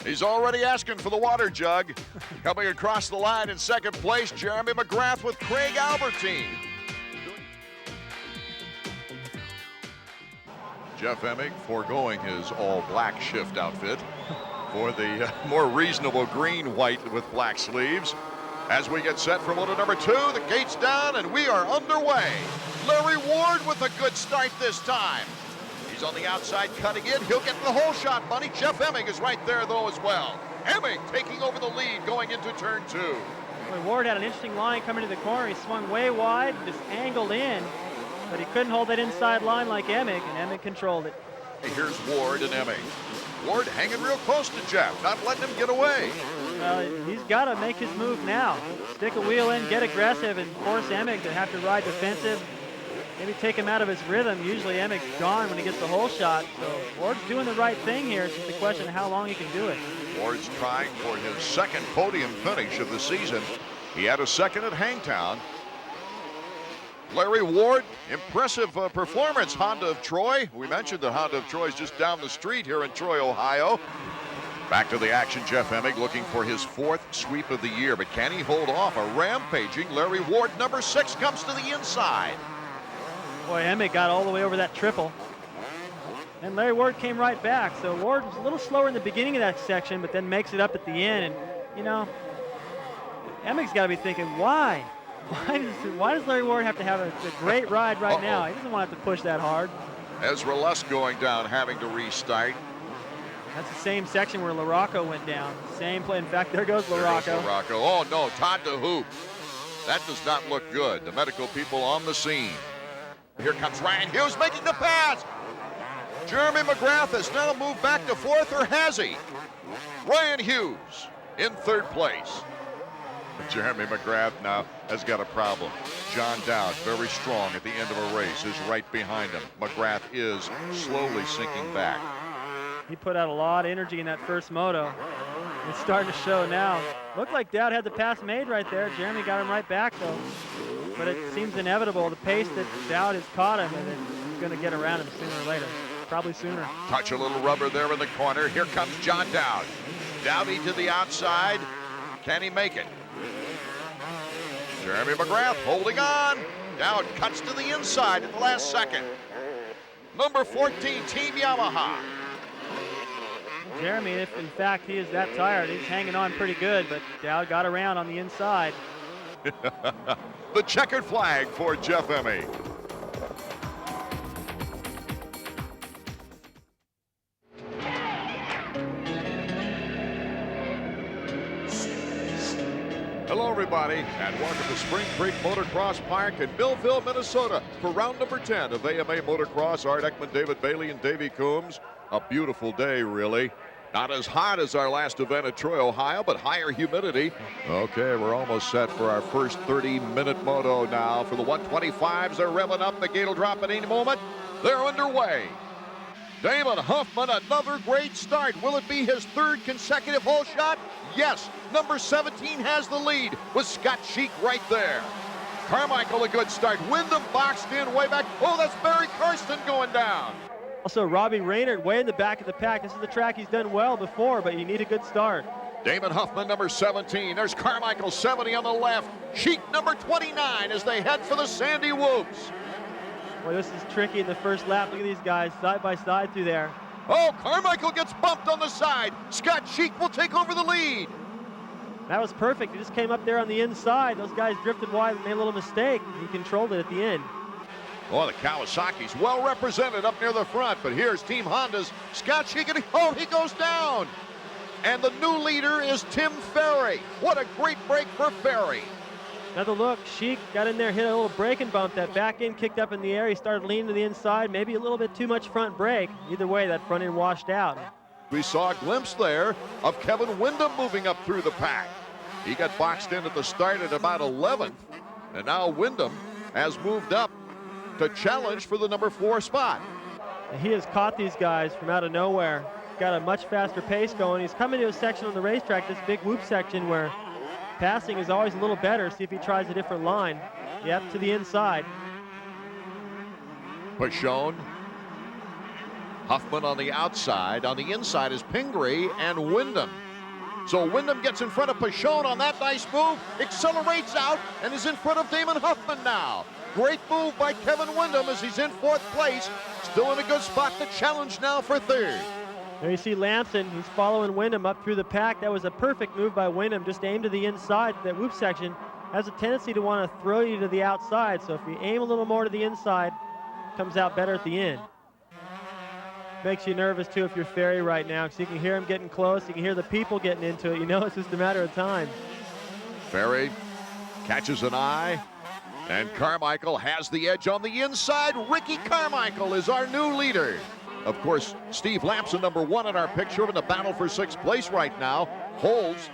He's already asking for the water jug. Coming across the line in second place, Jeremy McGrath with Craig Albertine. Jeff Emig foregoing his all-black shift outfit for the more reasonable green-white with black sleeves. As we get set for moto number 2, the gate's down and we are underway. Larry Ward with a good start this time. He's on the outside cutting in. He'll get the whole shot money. Jeff Emig is right there though as well. Emig taking over the lead going into turn 2. Boy, Ward had an interesting line coming to the corner. He swung way wide, just angled in, but he couldn't hold that inside line like Emig, and Emig controlled it. Here's Ward and Emig. Ward hanging real close to Jeff, not letting him get away. Well, he's got to make his move now. Stick a wheel in, get aggressive, and force Emig to have to ride defensive. Maybe take him out of his rhythm. Usually Emig's gone when he gets the hole shot. So Ward's doing the right thing here. It's just a question of how long he can do it. Ward's trying for his second podium finish of the season. He had a second at Hangtown. Larry Ward, impressive performance. Honda of Troy. We mentioned that Honda of Troy is just down the street here in Troy, Ohio. Back to the action, Jeff Emig looking for his 4th sweep of the year, but can he hold off a rampaging Larry Ward? Number 6 comes to the inside. Boy, Emig got all the way over that triple. And Larry Ward came right back. So Ward was a little slower in the beginning of that section, but then makes it up at the end. And, you know, Emig's got to be thinking, why? Why does Larry Ward have to have a great ride right now? He doesn't want to have to push that hard. Ezra Lusk going down, having to restart. That's the same section where LaRocco went down. Same play. In fact, there goes LaRocco. Oh, no, Todd DeHoop. That does not look good. The medical people on the scene. Here comes Ryan Hughes making the pass. Jeremy McGrath has now moved back to 4th, or has he? Ryan Hughes in 3rd place. Jeremy McGrath now has got a problem. John Dowd, very strong at the end of a race, is right behind him. McGrath is slowly sinking back. He put out a lot of energy in that first moto. It's starting to show now. Looked like Dowd had the pass made right there. Jeremy got him right back, though. But it seems inevitable, the pace that Dowd has caught him, and he's going to get around him sooner or later. Probably sooner. Touch a little rubber there in the corner. Here comes John Dowd. Dowdy to the outside. Can he make it? Jeremy McGrath holding on. Dowd cuts to the inside at the last second. Number 14, Team Yamaha. Jeremy, if in fact he is that tired, he's hanging on pretty good, but Dowd got around on the inside. The checkered flag for Jeff Emig. Hello, everybody, and welcome to Spring Creek Motocross Park in Millville, Minnesota for round number 10 of AMA Motocross. Art Ekman, David Bailey, and Davey Coombs. A beautiful day, really. Not as hot as our last event at Troy, Ohio, but higher humidity. Okay, we're almost set for our first 30-minute moto now. For the 125s, they're revving up. The gate will drop at any moment. They're underway. Damon Huffman, another great start. Will it be his 3rd consecutive hole shot? Yes. Number 17 has the lead with Scott Sheik right there. Carmichael, a good start. Wyndham boxed in way back. Oh, that's Barry Karsten going down. Also, Robbie Raynard way in the back of the pack. This is the track he's done well before, but you need a good start. Damon Huffman, number 17. There's Carmichael, 70 on the left. Sheik, number 29, as they head for the Sandy Whoops. Boy, this is tricky in the first lap. Look at these guys side by side through there. Oh, Carmichael gets bumped on the side. Scott Sheik will take over the lead. That was perfect. He just came up there on the inside. Those guys drifted wide and made a little mistake. He controlled it at the end. Oh, the Kawasaki's well represented up near the front, but here's Team Honda's Scott Sheik. Oh, he goes down. And the new leader is Tim Ferry. What a great break for Ferry. Another look. Sheik got in there, hit a little braking bump. That back end kicked up in the air. He started leaning to the inside. Maybe a little bit too much front brake. Either way, that front end washed out. We saw a glimpse there of Kevin Wyndham moving up through the pack. He got boxed in at the start at about 11th. And now Wyndham has moved up to challenge for the number 4 spot. He has caught these guys from out of nowhere. Got a much faster pace going. He's coming to a section on the racetrack, this big whoop section where passing is always a little better. See if he tries a different line. Yep, to the inside. Pashone. Huffman on the outside. On the inside is Pingree and Wyndham. So Wyndham gets in front of Pashone on that nice move, accelerates out, and is in front of Damon Huffman now. Great move by Kevin Wyndham as he's in 4th place. Still in a good spot to challenge now for 3rd. There you see Lamson. He's following Wyndham up through the pack. That was a perfect move by Wyndham. Just aim to the inside. That whoop section has a tendency to want to throw you to the outside. So if you aim a little more to the inside, it comes out better at the end. Makes you nervous too if you're Ferry right now, because you can hear him getting close. You can hear the people getting into it. You know it's just a matter of time. Ferry catches an eye, and Carmichael has the edge on the inside. Ricky Carmichael is our new leader. Of course, Steve Lampson, number 1 in our picture, in the battle for 6th place right now, holds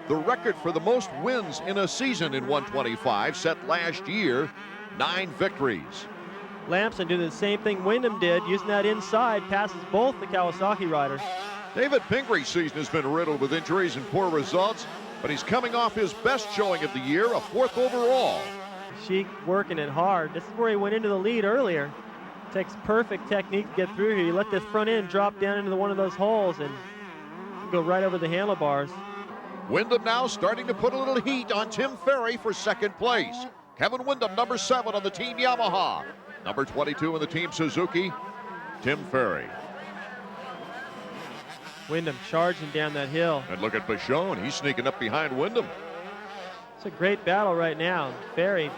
the record for the most wins in a season in 125, set last year, 9 victories. Lampson doing the same thing Wyndham did, using that inside, passes both the Kawasaki riders. David Pingree's season has been riddled with injuries and poor results, but he's coming off his best showing of the year, a 4th overall. Sheik working it hard. This is where he went into the lead earlier. Takes perfect technique to get through here. You let this front end drop down into one of those holes and go right over the handlebars. Wyndham now starting to put a little heat on Tim Ferry for 2nd place. Kevin Wyndham, number 7 on the Team Yamaha. Number 22 in the Team Suzuki, Tim Ferry. Wyndham charging down that hill. And look at Bichon, he's sneaking up behind Wyndham. It's a great battle right now. Ferry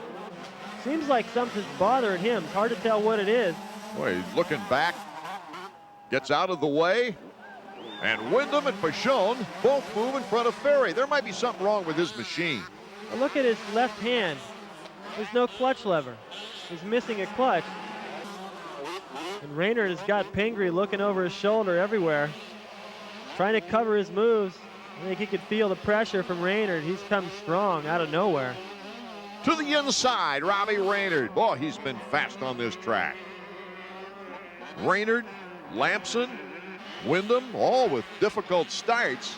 seems like something's bothering him. It's hard to tell what it is. Boy, he's looking back, gets out of the way, and Wyndham and Bichon both move in front of Ferry. There might be something wrong with his machine. Well, look at his left hand. There's no clutch lever. He's missing a clutch. And Raynard has got Pingree looking over his shoulder everywhere, trying to cover his moves. I think he could feel the pressure from Raynard. He's come strong out of nowhere. To the inside, Robbie Raynard. Boy, he's been fast on this track. Raynard, Lampson, Wyndham, all with difficult starts.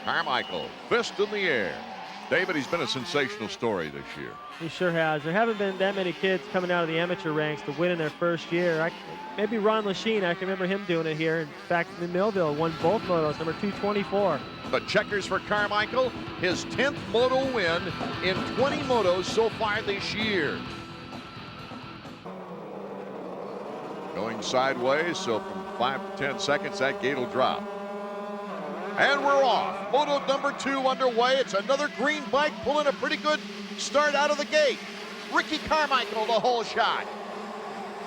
Carmichael, fist in the air. David, he's been a sensational story this year. He sure has. There haven't been that many kids coming out of the amateur ranks to win in their first year. Maybe Ron Lachine, I can remember him doing it here. In fact, in Millville, won both motos, number 224. But checkers for Carmichael, his 10th moto win in 20 motos so far this year. Going sideways, so from 5 to 10 seconds, that gate will drop. And we're off. Moto number 2 underway. It's another green bike pulling a pretty good start out of the gate. Ricky Carmichael, the hole shot.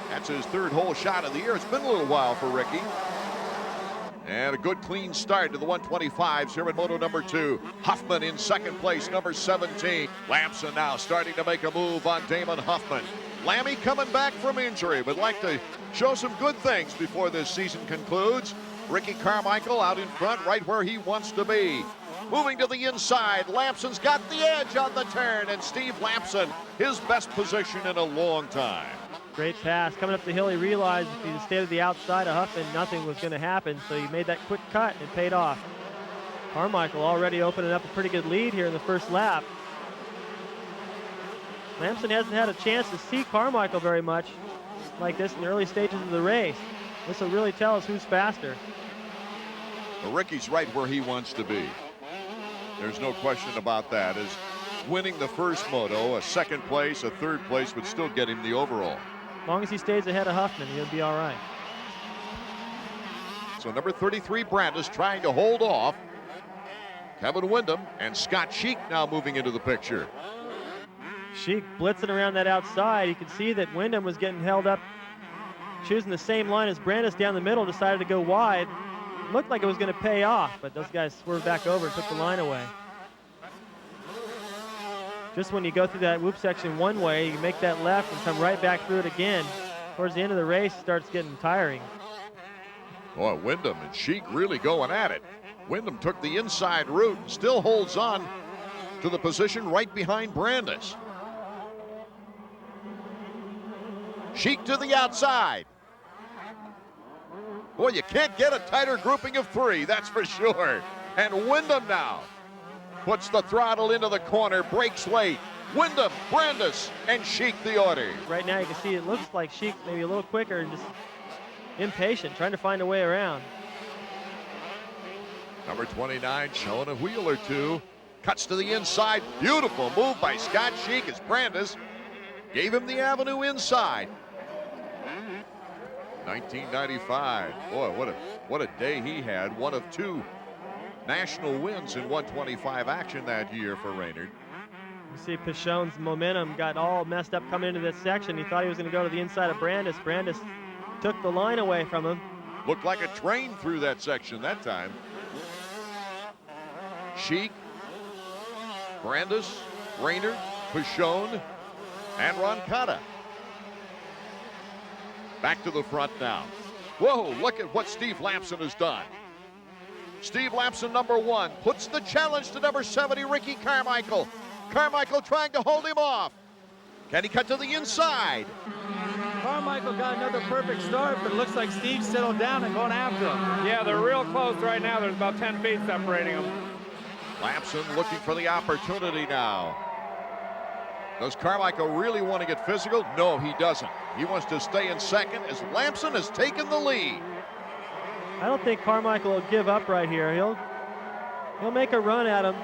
That's his 3rd hole shot of the year. It's been a little while for Ricky. And a good clean start to the 125s here in Moto number 2. Huffman in 2nd place, number 17. Lampson now starting to make a move on Damon Huffman. Lammy coming back from injury, but like to show some good things before this season concludes. Ricky Carmichael out in front, right where he wants to be. Moving to the inside, Lampson's got the edge on the turn, and Steve Lampson, his best position in a long time. Great pass. Coming up the hill, he realized if he stayed at the outside of Huffman, nothing was going to happen, so he made that quick cut, and it paid off. Carmichael already opening up a pretty good lead here in the first lap. Lampson hasn't had a chance to see Carmichael very much like this in the early stages of the race. This will really tell us who's faster. Well, Ricky's right where he wants to be. There's no question about that. As winning the first moto, a 2nd place, a 3rd place would still get him the overall. As long as he stays ahead of Huffman, he'll be all right. So number 33, Brandis, trying to hold off Kevin Wyndham, and Scott Sheik now moving into the picture. Sheik blitzing around that outside. You could see that Wyndham was getting held up, choosing the same line as Brandis down the middle, decided to go wide. Looked like it was going to pay off, but those guys swerved back over and took the line away. Just when you go through that whoop section one way, you make that left and come right back through it again. Towards the end of the race, it starts getting tiring. Boy, Wyndham and Sheik really going at it. Wyndham took the inside route and still holds on to the position right behind Brandis. Sheik to the outside. Boy, you can't get a tighter grouping of 3, that's for sure. And Wyndham now puts the throttle into the corner, breaks late. Wyndham, Brandis, and Sheik the order. Right now you can see it looks like Sheik maybe a little quicker and just impatient, trying to find a way around. Number 29 showing a wheel or two. Cuts to the inside. Beautiful move by Scott Sheik as Brandis gave him the avenue inside. 1995. Boy, what a day he had. One of 2 national wins in 125 action that year for Raynard. You see Pichon's momentum got all messed up coming into this section. He thought he was going to go to the inside of Brandis. Brandis took the line away from him. Looked like a train through that section that time. Sheik, Brandis, Rayner, Pichon, and Roncada. Back to the front now. Whoa, look at what Steve Lampson has done. Steve Lampson, number 1, puts the challenge to number 70, Ricky Carmichael. Carmichael trying to hold him off. Can he cut to the inside? Carmichael got another perfect start, but it looks like Steve settled down and going after him. Yeah, they're real close right now. There's about 10 feet separating them. Lampson looking for the opportunity now. Does Carmichael really want to get physical? No, he doesn't. He wants to stay in second as Lampson has taken the lead. I don't think Carmichael will give up right here. He'll make a run at him,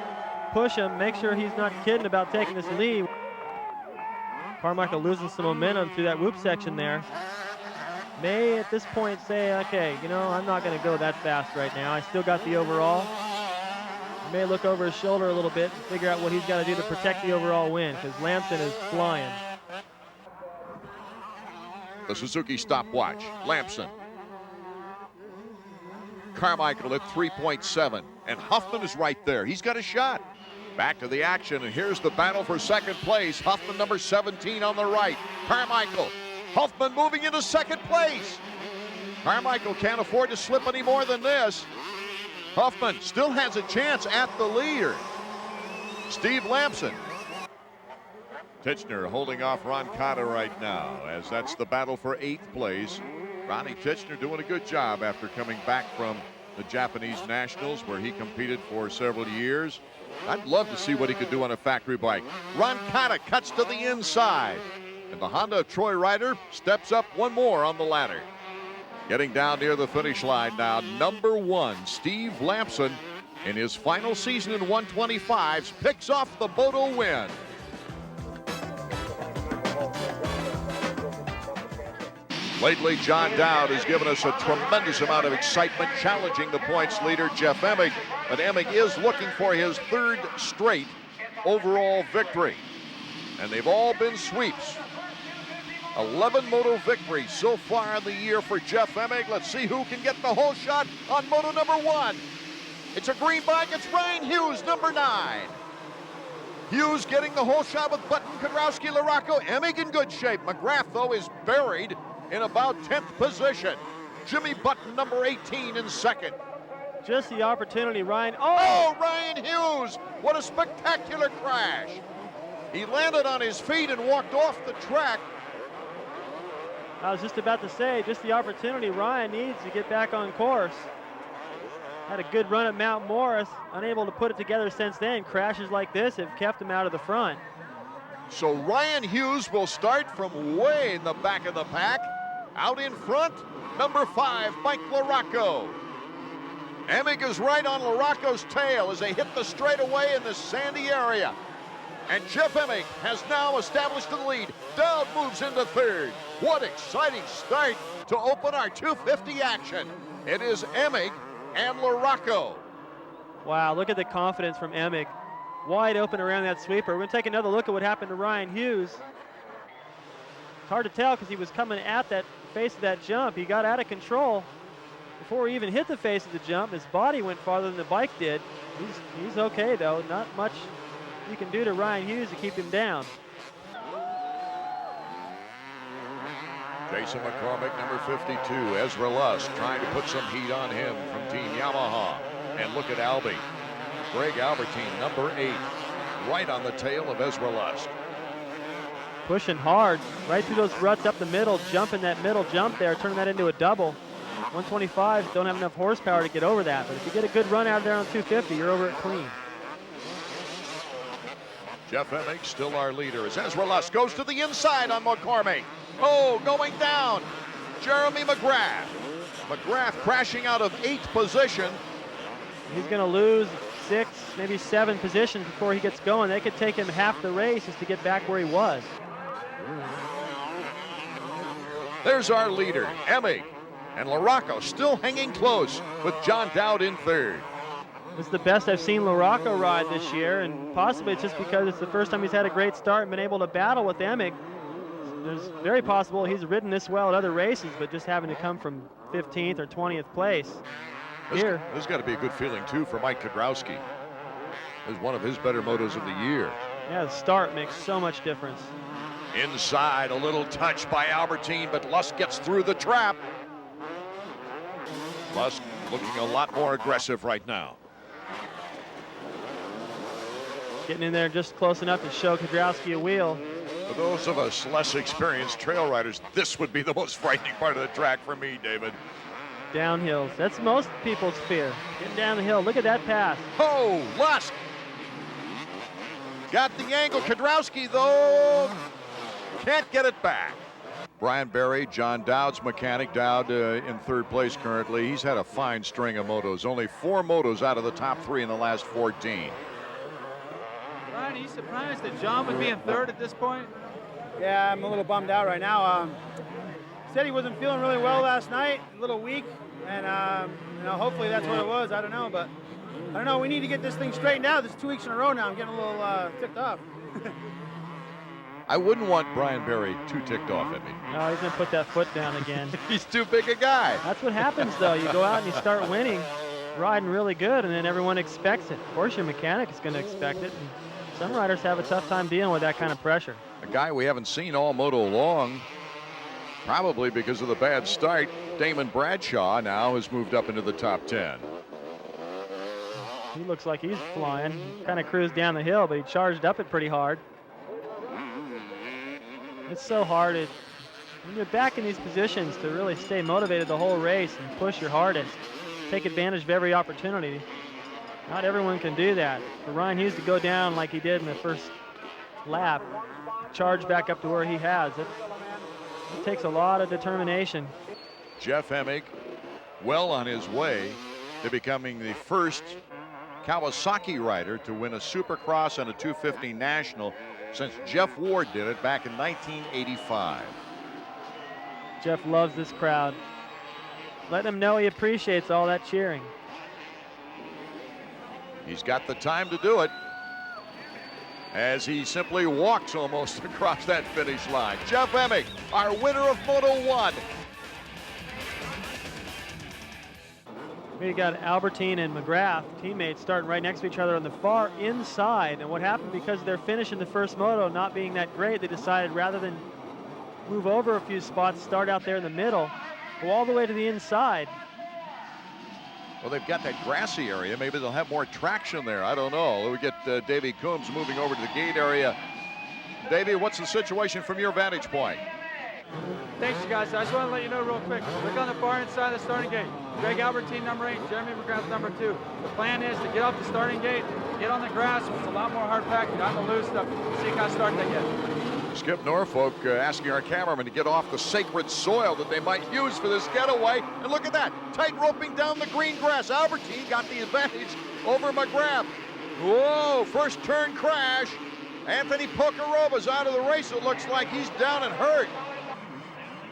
push him, make sure he's not kidding about taking this lead. Carmichael losing some momentum through that whoop section there. May at this point say, okay, you know, I'm not going to go that fast right now. I still got the overall. He may look over his shoulder a little bit and figure out what he's got to do to protect the overall win, because Lampson is flying. The Suzuki stopwatch. Lampson. Carmichael at 3.7, and Huffman is right there. He's got a shot. Back to the action, and here's the battle for second place. Huffman, number 17 on the right. Carmichael. Huffman moving into second place. Carmichael can't afford to slip any more than this. Huffman still has a chance at the leader. Steve Lampson. Tichenor holding off Roncada right now, as that's the battle for 8th place. Ronnie Tichenor doing a good job after coming back from the Japanese Nationals, where he competed for several years. I'd love to see what he could do on a factory bike. Roncada cuts to the inside, and the Honda of Troy Ryder steps up one more on the ladder. Getting down near the finish line now, number 1, Steve Lampson, in his final season in 125s, picks off the moto win. Lately, John Dowd has given us a tremendous amount of excitement, challenging the points leader, Jeff Emig. But Emig is looking for his 3rd straight overall victory. And they've all been sweeps. 11 moto victories so far in the year for Jeff Emig. Let's see who can get the whole shot on moto number 1. It's a green bike. It's Ryan Hughes, number 9. Hughes getting the whole shot with Button, Kudrowski, Larocco. Emig in good shape. McGrath, though, is buried in about 10th position. Jimmy Button, number 18, in second. Just the opportunity, Ryan. Oh, Ryan Hughes! What a spectacular crash. He landed on his feet and walked off the track. I was just about to say, just the opportunity Ryan needs to get back on course. Had a good run at Mount Morris, unable to put it together since then. Crashes like this have kept him out of the front. So Ryan Hughes will start from way in the back of the pack. Out in front, number 5, Mike Larocco. Emig is right on Larocco's tail as they hit the straightaway in the sandy area. And Jeff Emig has now established the lead. Dowd moves into 3rd. What exciting start to open our 250 action. It is Emig and Larocco. Wow, look at the confidence from Emig. Wide open around that sweeper. We're going to take another look at what happened to Ryan Hughes. It's hard to tell because he was coming at that face of that jump. He got out of control before he even hit the face of the jump. His body went farther than the bike did. He's okay, though. Not much you can do to Ryan Hughes to keep him down. Jason McCormick, number 52. Ezra Lusk trying to put some heat on him from Team Yamaha. And look at Albie. Greg Albertine, number 8, right on the tail of Ezra Lusk. Pushing hard, right through those ruts up the middle, jumping that middle jump there, turning that into a double. 125s don't have enough horsepower to get over that, but if you get a good run out there on 250, you're over it clean. Jeff Emig still our leader as Ezra Lusk goes to the inside on McCormick. Oh, going down, Jeremy McGrath. McGrath crashing out of 8th position. He's going to lose 6, maybe 7 positions before he gets going. They could take him half the race just to get back where he was. There's our leader, Emig, and Larocco still hanging close with John Dowd in 3rd. It's the best I've seen Larocco ride this year, and possibly it's just because it's the first time he's had a great start and been able to battle with Emig. there's very possible he's ridden this well at other races, but just having to come from 15th or 20th place here. This has got to be a good feeling, too, for Mike Kudrowski. It's one of his better motos of the year. Yeah, the start makes so much difference. Inside, a little touch by Albertine, but Lusk gets through the trap. Lusk looking a lot more aggressive right now. Getting in there just close enough to show Kudrowski a wheel. For those of us less experienced trail riders, this would be the most frightening part of the track for me, David. Downhills, that's most people's fear. Getting down the hill, look at that pass. Oh, Lusk! Got the angle. Kudrowski, though, can't get it back. Brian Berry, John Dowd's mechanic. Dowd in third place currently. He's had a fine string of motos. Only 4 motos out of the top 3 in the last 14. Ryan, are you surprised that John would be in third at this point? Yeah, I'm a little bummed out right now. Said he wasn't feeling really well last night, a little weak, and hopefully that's what it was. I don't know, but I don't know. We need to get this thing straightened out. This is 2 weeks in a row now. I'm getting a little ticked off. I wouldn't want Brian Berry too ticked off at me. No, he's gonna put that foot down again. He's too big a guy. That's what happens, though. You go out and you start winning, riding really good, and then everyone expects it. Of course, your mechanic is going to expect it. And some riders have a tough time dealing with that kind of pressure. A guy we haven't seen all moto long, probably because of the bad start. Damon Bradshaw now has moved up into the top 10. He looks like he's flying. Kind of cruised down the hill, but he charged up it pretty hard. It's so hard when you're back in these positions to really stay motivated the whole race and push your hardest. Take advantage of every opportunity. Not everyone can do that. For Ryan Hughes to go down like he did in the first lap, charge back up to where he has, it takes a lot of determination. Jeff Emig well on his way to becoming the first Kawasaki rider to win a Supercross and a 250 National since Jeff Ward did it back in 1985. Jeff loves this crowd. Let him know he appreciates all that cheering. He's got the time to do it as he simply walks almost across that finish line. Jeff Emig, our winner of Moto 1. We got Albertine and McGrath, teammates, starting right next to each other on the far inside. And what happened, because they're finishing the first moto not being that great, they decided rather than move over a few spots, start out there in the middle, go all the way to the inside. Well, they've got that grassy area. Maybe they'll have more traction there. I don't know. We get Davey Coombs moving over to the gate area. Davey, what's the situation from your vantage point? Thanks, you guys. I just want to let you know real quick. Look on the far inside of the starting gate. Greg Albertine, number 8. Jeremy McGrath, number 2. The plan is to get off the starting gate, get on the grass. It's a lot more hard packed, not the loose stuff. See what kind of start they get. Skip Norfolk asking our cameraman to get off the sacred soil that they might use for this getaway. And look at that, tight roping down the green grass. Albertine got the advantage over McGrath. Whoa, first turn crash. Anthony Pocarova's out of the race. It looks like he's down and hurt.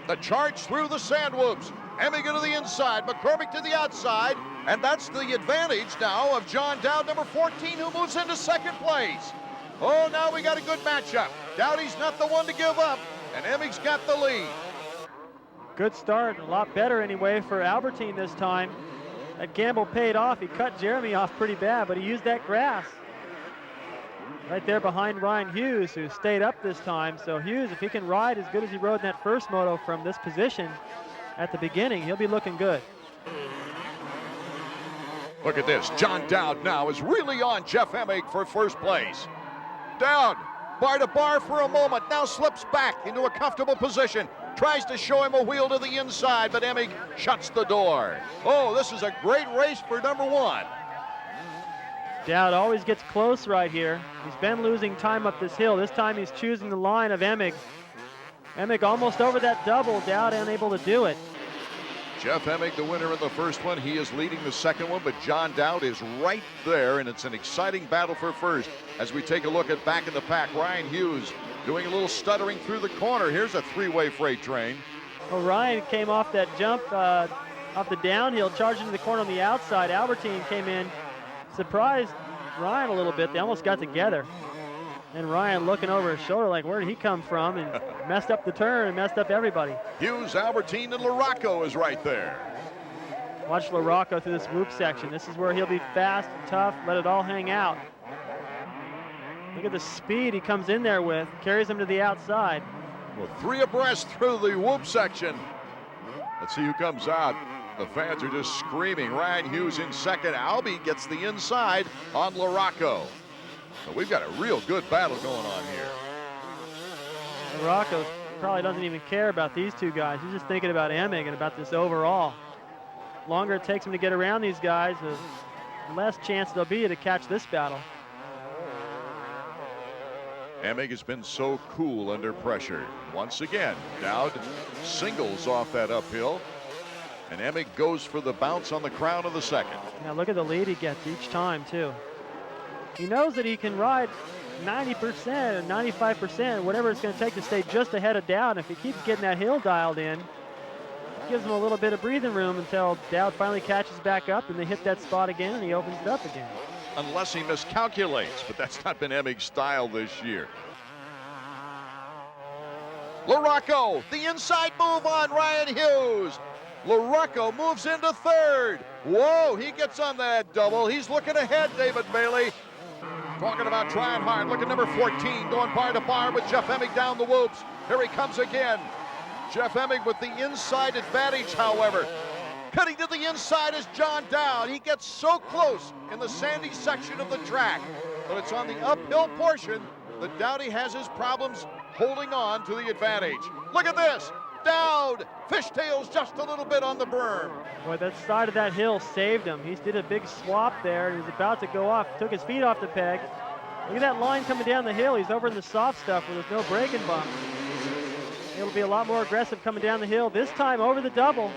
The charge through the sand whoops. Emig to the inside, McCormick to the outside, and that's the advantage now of John Dowd, number 14, who moves into second place. Oh, now we got a good matchup. Dowdy's not the one to give up, and Emig's got the lead. Good start, a lot better anyway for Albertine this time. That gamble paid off. He cut Jeremy off pretty bad, but he used that grass. Right there behind Ryan Hughes, who stayed up this time. So Hughes, if he can ride as good as he rode in that first moto from this position at the beginning, he'll be looking good. Look at this. John Dowd now is really on Jeff Emig for first place. Dowd, bar to bar for a moment, now slips back into a comfortable position. Tries to show him a wheel to the inside, but Emig shuts the door. Oh, this is a great race for number 1. Dowd always gets close right here. He's been losing time up this hill. This time he's choosing the line of Emig. Emig almost over that double. Dowd unable to do it. Jeff Emig, the winner in the first one. He is leading the second one, but John Dowd is right there, and it's an exciting battle for first. As we take a look at back in the pack, Ryan Hughes doing a little stuttering through the corner. Here's a 3-way freight train. Well, Ryan came off that jump off the downhill, charging to the corner on the outside. Albertine came in, surprised Ryan a little bit. They almost got together. And Ryan looking over his shoulder like, where did he come from? And messed up the turn and messed up everybody. Hughes, Albertine, and LaRocco is right there. Watch LaRocco through this whoop section. This is where he'll be fast and tough, let it all hang out. Look at the speed he comes in there with, carries him to the outside. Well, 3 abreast through the whoop section. Let's see who comes out. The fans are just screaming. Ryan Hughes in second. Albie gets the inside on LaRocco. So we've got a real good battle going on here. LaRocco probably doesn't even care about these two guys. He's just thinking about Emig and about this overall. The longer it takes him to get around these guys, the less chance there'll be to catch this battle. Emig has been so cool under pressure. Once again, Dowd singles off that uphill, and Emig goes for the bounce on the crown of the second. Now look at the lead he gets each time, too. He knows that he can ride 90% or 95%, whatever it's going to take to stay just ahead of Dowd. If he keeps getting that hill dialed in, it gives him a little bit of breathing room until Dowd finally catches back up and they hit that spot again and he opens it up again. Unless he miscalculates, but that's not been Emig's style this year. LaRocco, the inside move on Ryan Hughes. LaRocco moves into third. Whoa, he gets on that double. He's looking ahead, David Bailey. Talking about trying hard. Look at number 14 going bar to bar with Jeff Emig down the whoops. Here he comes again. Jeff Emig with the inside advantage, however. Cutting to the inside is John Dowd. He gets so close in the sandy section of the track, but it's on the uphill portion that Dowdy has his problems holding on to the advantage. Look at this. Dowd fishtails just a little bit on the berm. Boy, that side of that hill saved him. He did a big swap there. He was about to go off, took his feet off the peg. Look at that line coming down the hill. He's over in the soft stuff where there's no braking bumps. It'll be a lot more aggressive coming down the hill, this time over the double.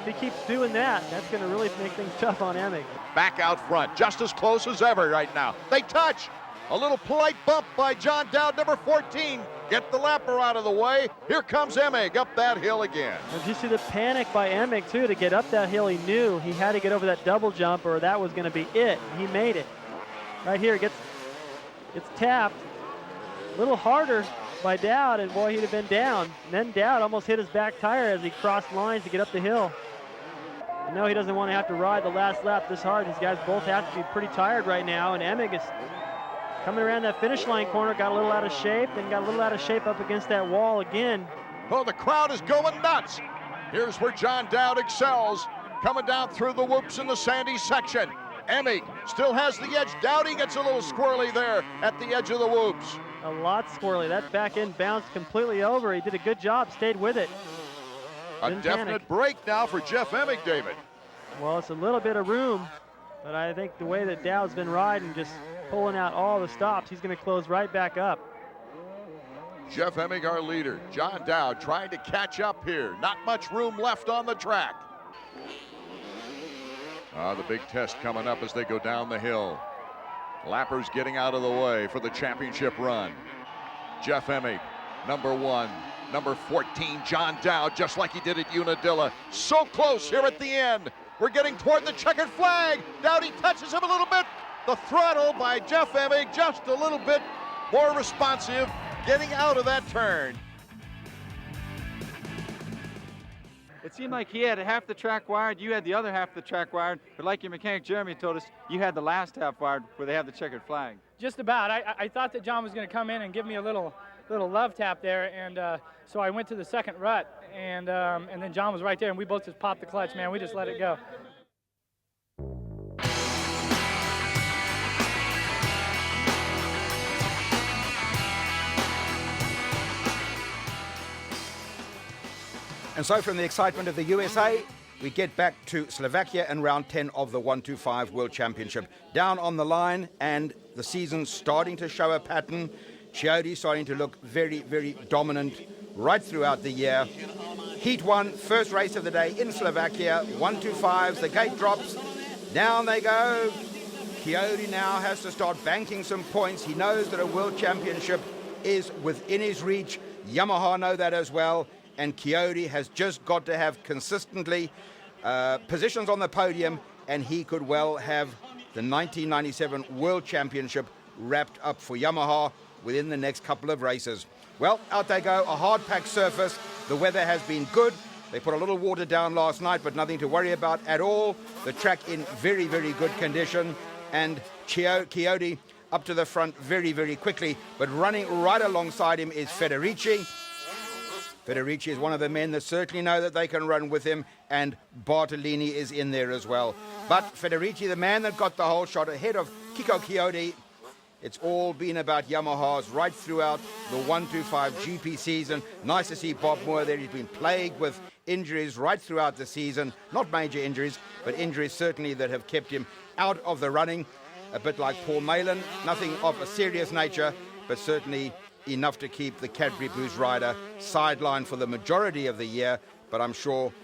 If he keeps doing that, that's going to really make things tough on Emig. Back out front, just as close as ever right now. They touch. A little polite bump by John Dowd, number 14. Get the lapper out of the way. Here comes Emig up that hill again. Did you see the panic by Emig, too, to get up that hill? He knew he had to get over that double jump or that was going to be it. He made it. Right here, gets tapped. A little harder by Dowd, and boy, he'd have been down. And then Dowd almost hit his back tire as he crossed lines to get up the hill. I know he doesn't want to have to ride the last lap this hard. These guys both have to be pretty tired right now, and Emig is coming around that finish line corner, got a little out of shape, then got a little out of shape up against that wall again. Oh, the crowd is going nuts. Here's where John Dowd excels, coming down through the whoops in the sandy section. Emig still has the edge. Dowdy gets a little squirrely there at the edge of the whoops. A lot squirrely. That back end bounced completely over. He did a good job, stayed with it. A definite break now for Jeff Emig, David. Well, it's a little bit of room, but I think the way that Dowd's been riding, just pulling out all the stops, he's going to close right back up. Jeff Emig, our leader. John Dowd trying to catch up here. Not much room left on the track. The big test coming up as they go down the hill. Lappers getting out of the way for the championship run. Jeff Emig, number 1. Number 14, John Dowd, just like he did at Unadilla. So close here at the end. We're getting toward the checkered flag. Dowdy touches him a little bit. The throttle by Jeff Emig just a little bit more responsive, getting out of that turn. It seemed like he had half the track wired, you had the other half of the track wired, but like your mechanic Jeremy told us, you had the last half wired where they have the checkered flag. Just about. I thought that John was going to come in and give me a little love tap there, and so I went to the second rut, and then John was right there, and we both just popped the clutch, man. We just let it go. And so from the excitement of the USA, we get back to Slovakia and round 10 of the 125 World Championship. Down on the line, and the season's starting to show a pattern. Chiodi starting to look very, very dominant right throughout the year. Heat 1, first race of the day in Slovakia. 125s, the gate drops. Down they go. Chiodi now has to start banking some points. He knows that a World Championship is within his reach. Yamaha know that as well. And Chiodi has just got to have consistently positions on the podium, and he could well have the 1997 World Championship wrapped up for Yamaha within the next couple of races. Well, out they go, a hard-packed surface. The weather has been good. They put a little water down last night, but nothing to worry about at all. The track in very, very good condition. And Chiodi up to the front very, very quickly. But running right alongside him is Federici. Federici is one of the men that certainly know that they can run with him. And Bartolini is in there as well. But Federici, the man that got the whole shot ahead of Kiko Chiodi. It's all been about Yamahas right throughout the 125 GP season. Nice to see Bob Moore there. He's been plagued with injuries right throughout the season. Not major injuries, but injuries certainly that have kept him out of the running. A bit like Paul Malin. Nothing of a serious nature, but certainly enough to keep the Cadbury Blues rider sidelined for the majority of the year. But I'm sure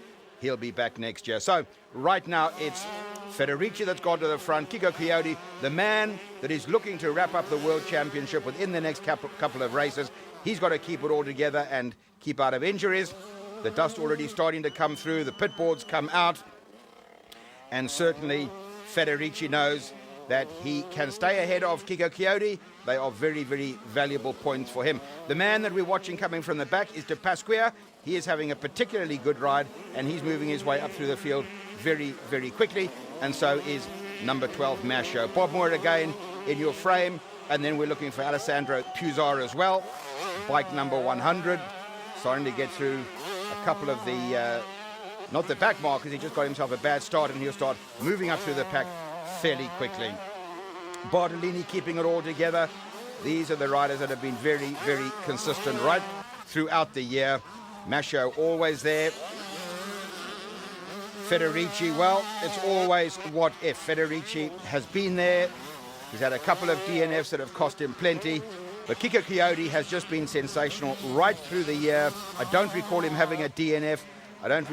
he'll be back next year. So right now it's Federici that's gone to the front. Kiko Chiodi, the man that is looking to wrap up the World Championship within the next couple of races. He's got to keep it all together and keep out of injuries. The dust already starting to come through. The pit boards come out. And certainly Federici knows that he can stay ahead of Kiko Chiodi. They are very, very valuable points for him. The man that we're watching coming from the back is De Pasquia. He is having a particularly good ride, and he's moving his way up through the field very, very quickly. And so is number 12, Masho. Bob Moore again in your frame. And then we're looking for Alessandro Puzar as well. Bike number 100. Starting to get through a couple of the, not the back markers. He just got himself a bad start, and he'll start moving up through the pack fairly quickly. Bartolini keeping it all together. These are the riders that have been very, very consistent right throughout the year. Masho always there. Federici, well, it's always what if. Federici has been there. He's had a couple of DNFs that have cost him plenty. But Kiko Chiodi has just been sensational right through the year. I don't recall him having a DNF. I don't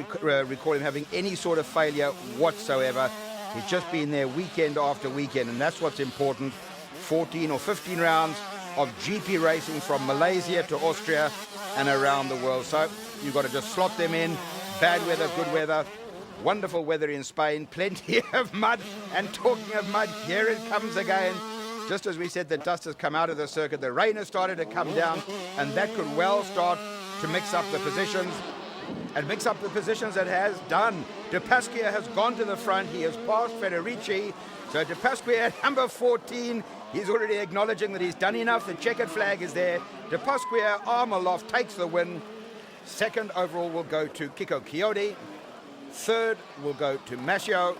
recall him having any sort of failure whatsoever. He's just been there weekend after weekend, and that's what's important. 14 or 15 rounds of GP racing from Malaysia to Austria and around the world. So you've got to just slot them in. Bad weather, good weather. Wonderful weather in Spain, plenty of mud. And talking of mud, here it comes again. Just as we said, the dust has come out of the circuit. The rain has started to come down, and that could well start to mix up the positions. And mix up the positions it has done. De Pasquia has gone to the front. He has passed Federici. So De Pasquia at number 14. He's already acknowledging that he's done enough. The checkered flag is there. De Pasquia, arm aloft, takes the win. Second overall will go to Kiko Chiodi. Third will go to Mascio.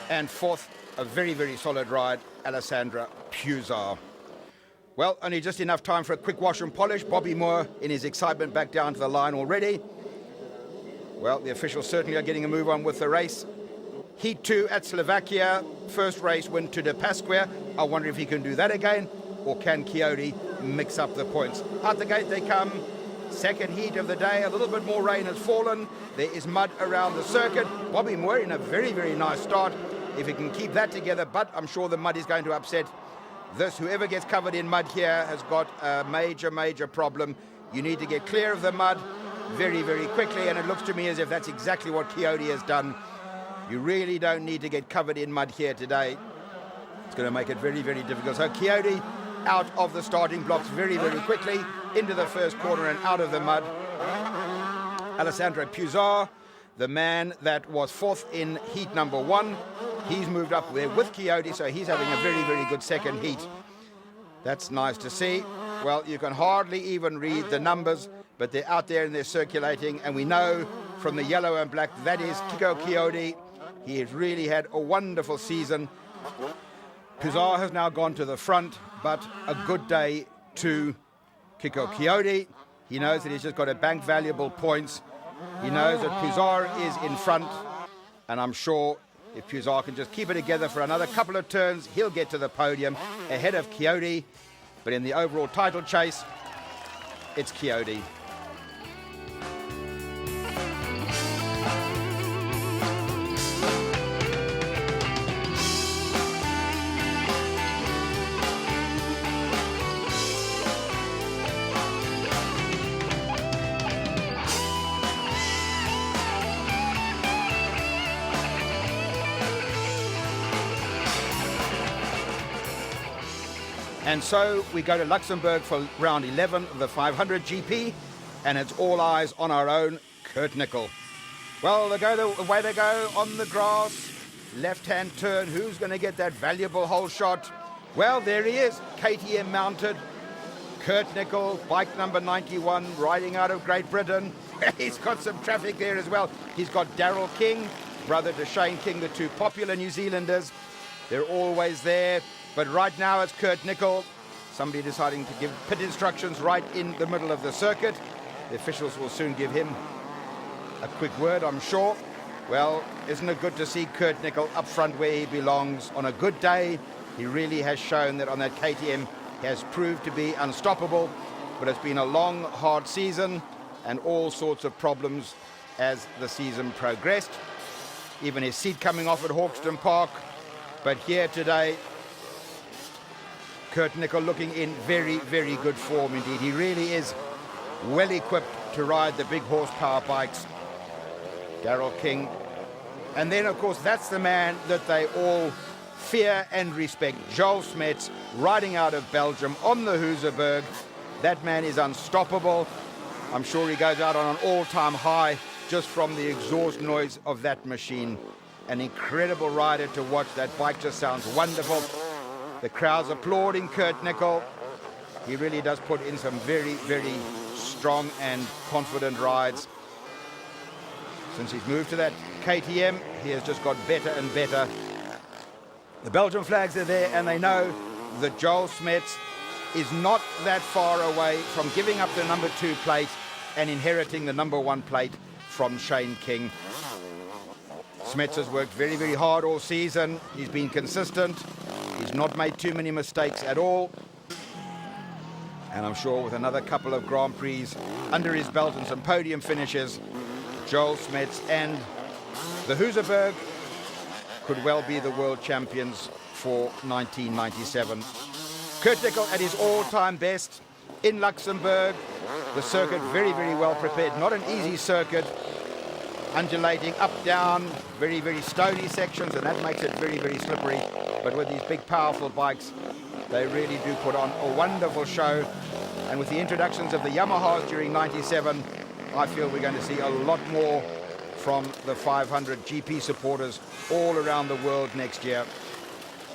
And fourth, a very, very solid ride, Alessandra Puzar. Well, only just enough time for a quick wash and polish. Bobby Moore, in his excitement, back down to the line already. Well, the officials certainly are getting a move on with the race. Heat 2 at Slovakia. First race win to De Pasquia. I wonder if he can do that again, or can Chiodi mix up the points? Out the gate they come. Second heat of the day. A little bit more rain has fallen. There is mud around the circuit. Bobby Moore in a very, very nice start. If he can keep that together, but I'm sure the mud is going to upset this. Whoever gets covered in mud here has got a major, major problem. You need to get clear of the mud very, very quickly, and it looks to me as if that's exactly what Chiodi has done. You really don't need to get covered in mud here today. It's going to make it very, very difficult. So Chiodi out of the starting blocks very, very quickly, into the first corner and out of the mud. Alessandro Puzar, the man that was fourth in heat number 1. He's moved up there with Chiodi, so he's having a very, very good second heat. That's nice to see. Well, you can hardly even read the numbers, but they're out there and they're circulating, and we know from the yellow and black that is Kiko Chiodi. He has really had a wonderful season. Puzar has now gone to the front, but a good day to Kiko Chiodi. He knows that he's just got to bank valuable points. He knows that Puzar is in front, and I'm sure if Puzar can just keep it together for another couple of turns, he'll get to the podium ahead of Chiodi. But in the overall title chase, it's Chiodi. And so we go to Luxembourg for round 11 of the 500 GP, and it's all eyes on our own Kurt Nickel. Well, they go the way they go on the grass, left-hand turn. Who's going to get that valuable hole shot? Well, there he is, KTM mounted. Kurt Nickel, bike number 91, riding out of Great Britain. He's got some traffic there as well. He's got Daryl King, brother to Shane King, the two popular New Zealanders. They're always there. But right now it's Kurt Nickel. Somebody deciding to give pit instructions right in the middle of the circuit. The officials will soon give him a quick word, I'm sure. Well, isn't it good to see Kurt Nickel up front where he belongs on a good day? He really has shown that on that KTM he has proved to be unstoppable. But it's been a long, hard season and all sorts of problems as the season progressed. Even his seat coming off at Hawkston Park. But here today, Kurt Nickel looking in very, very good form indeed. He really is well equipped to ride the big horsepower bikes. Daryl King. And then, of course, that's the man that they all fear and respect. Joel Smets, riding out of Belgium on the Husaberg. That man is unstoppable. I'm sure he goes out on an all-time high just from the exhaust noise of that machine. An incredible rider to watch. That bike just sounds wonderful. The crowd's applauding Kurt Nickel. He really does put in some very, very strong and confident rides. Since he's moved to that KTM, he has just got better and better. The Belgian flags are there, and they know that Joel Smets is not that far away from giving up the number 2 plate and inheriting the number 1 plate from Shane King. Smets has worked very, very hard all season. He's been consistent. He's not made too many mistakes at all. And I'm sure with another couple of Grand Prix under his belt and some podium finishes, Joel Smets and the Husaberg could well be the world champions for 1997. Kurt Nickel at his all-time best in Luxembourg. The circuit very, very well prepared. Not an easy circuit. Undulating up, down, very, very stony sections, and that makes it very, very slippery. But with these big, powerful bikes, they really do put on a wonderful show. And with the introductions of the Yamahas during 97, I feel we're going to see a lot more from the 500 GP supporters all around the world next year.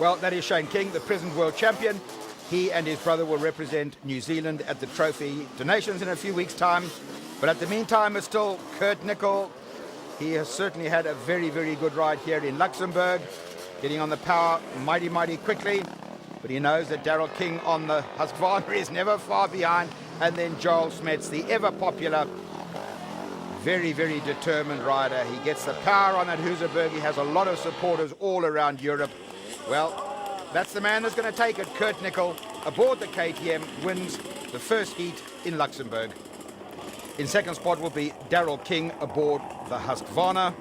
Well, that is Shane King, the present world champion. He and his brother will represent New Zealand at the Trophy to Nations in a few weeks' time. But at the meantime, it's still Kurt Nickel. He has certainly had a very, very good ride here in Luxembourg, getting on the power mighty, mighty quickly. But he knows that Daryl King on the Husqvarna is never far behind. And then Joel Smets, the ever popular, very, very determined rider. He gets the power on that Husaberg. He has a lot of supporters all around Europe. Well, that's the man that's going to take it. Kurt Nickel, aboard the KTM, wins the first heat in Luxembourg. In second spot will be Daryl King aboard the Husqvarna.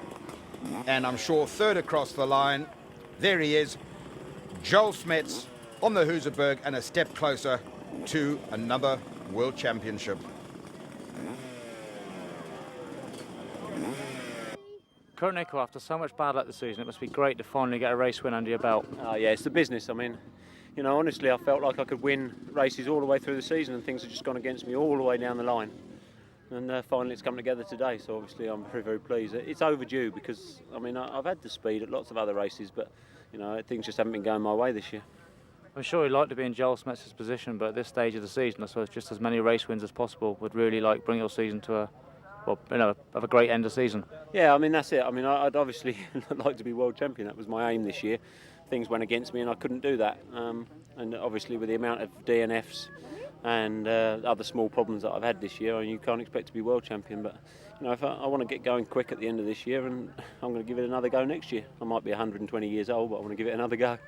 And I'm sure third across the line, there he is, Joel Smets on the Husaberg, and a step closer to another world championship. Kurt Nickel, after so much bad luck this season, it must be great to finally get a race win under your belt. Yeah, it's the business. I mean, you know, honestly, I felt like I could win races all the way through the season, and things have just gone against me all the way down the line. And finally it's come together today, so obviously I'm very, very pleased. It's overdue because, I mean, I've had the speed at lots of other races, but, you know, things just haven't been going my way this year. I'm sure he'd like to be in Joel Smets' position, but at this stage of the season, I suppose just as many race wins as possible would really like bring your season to have a great end of season. Yeah, I mean, that's it. I mean, I'd obviously like to be world champion. That was my aim this year. Things went against me and I couldn't do that. And obviously with the amount of DNFs and other small problems that I've had this year, you can't expect to be world champion. But you know, if I want to get going quick at the end of this year, and I'm going to give it another go next year. I might be 120 years old, but I want to give it another go.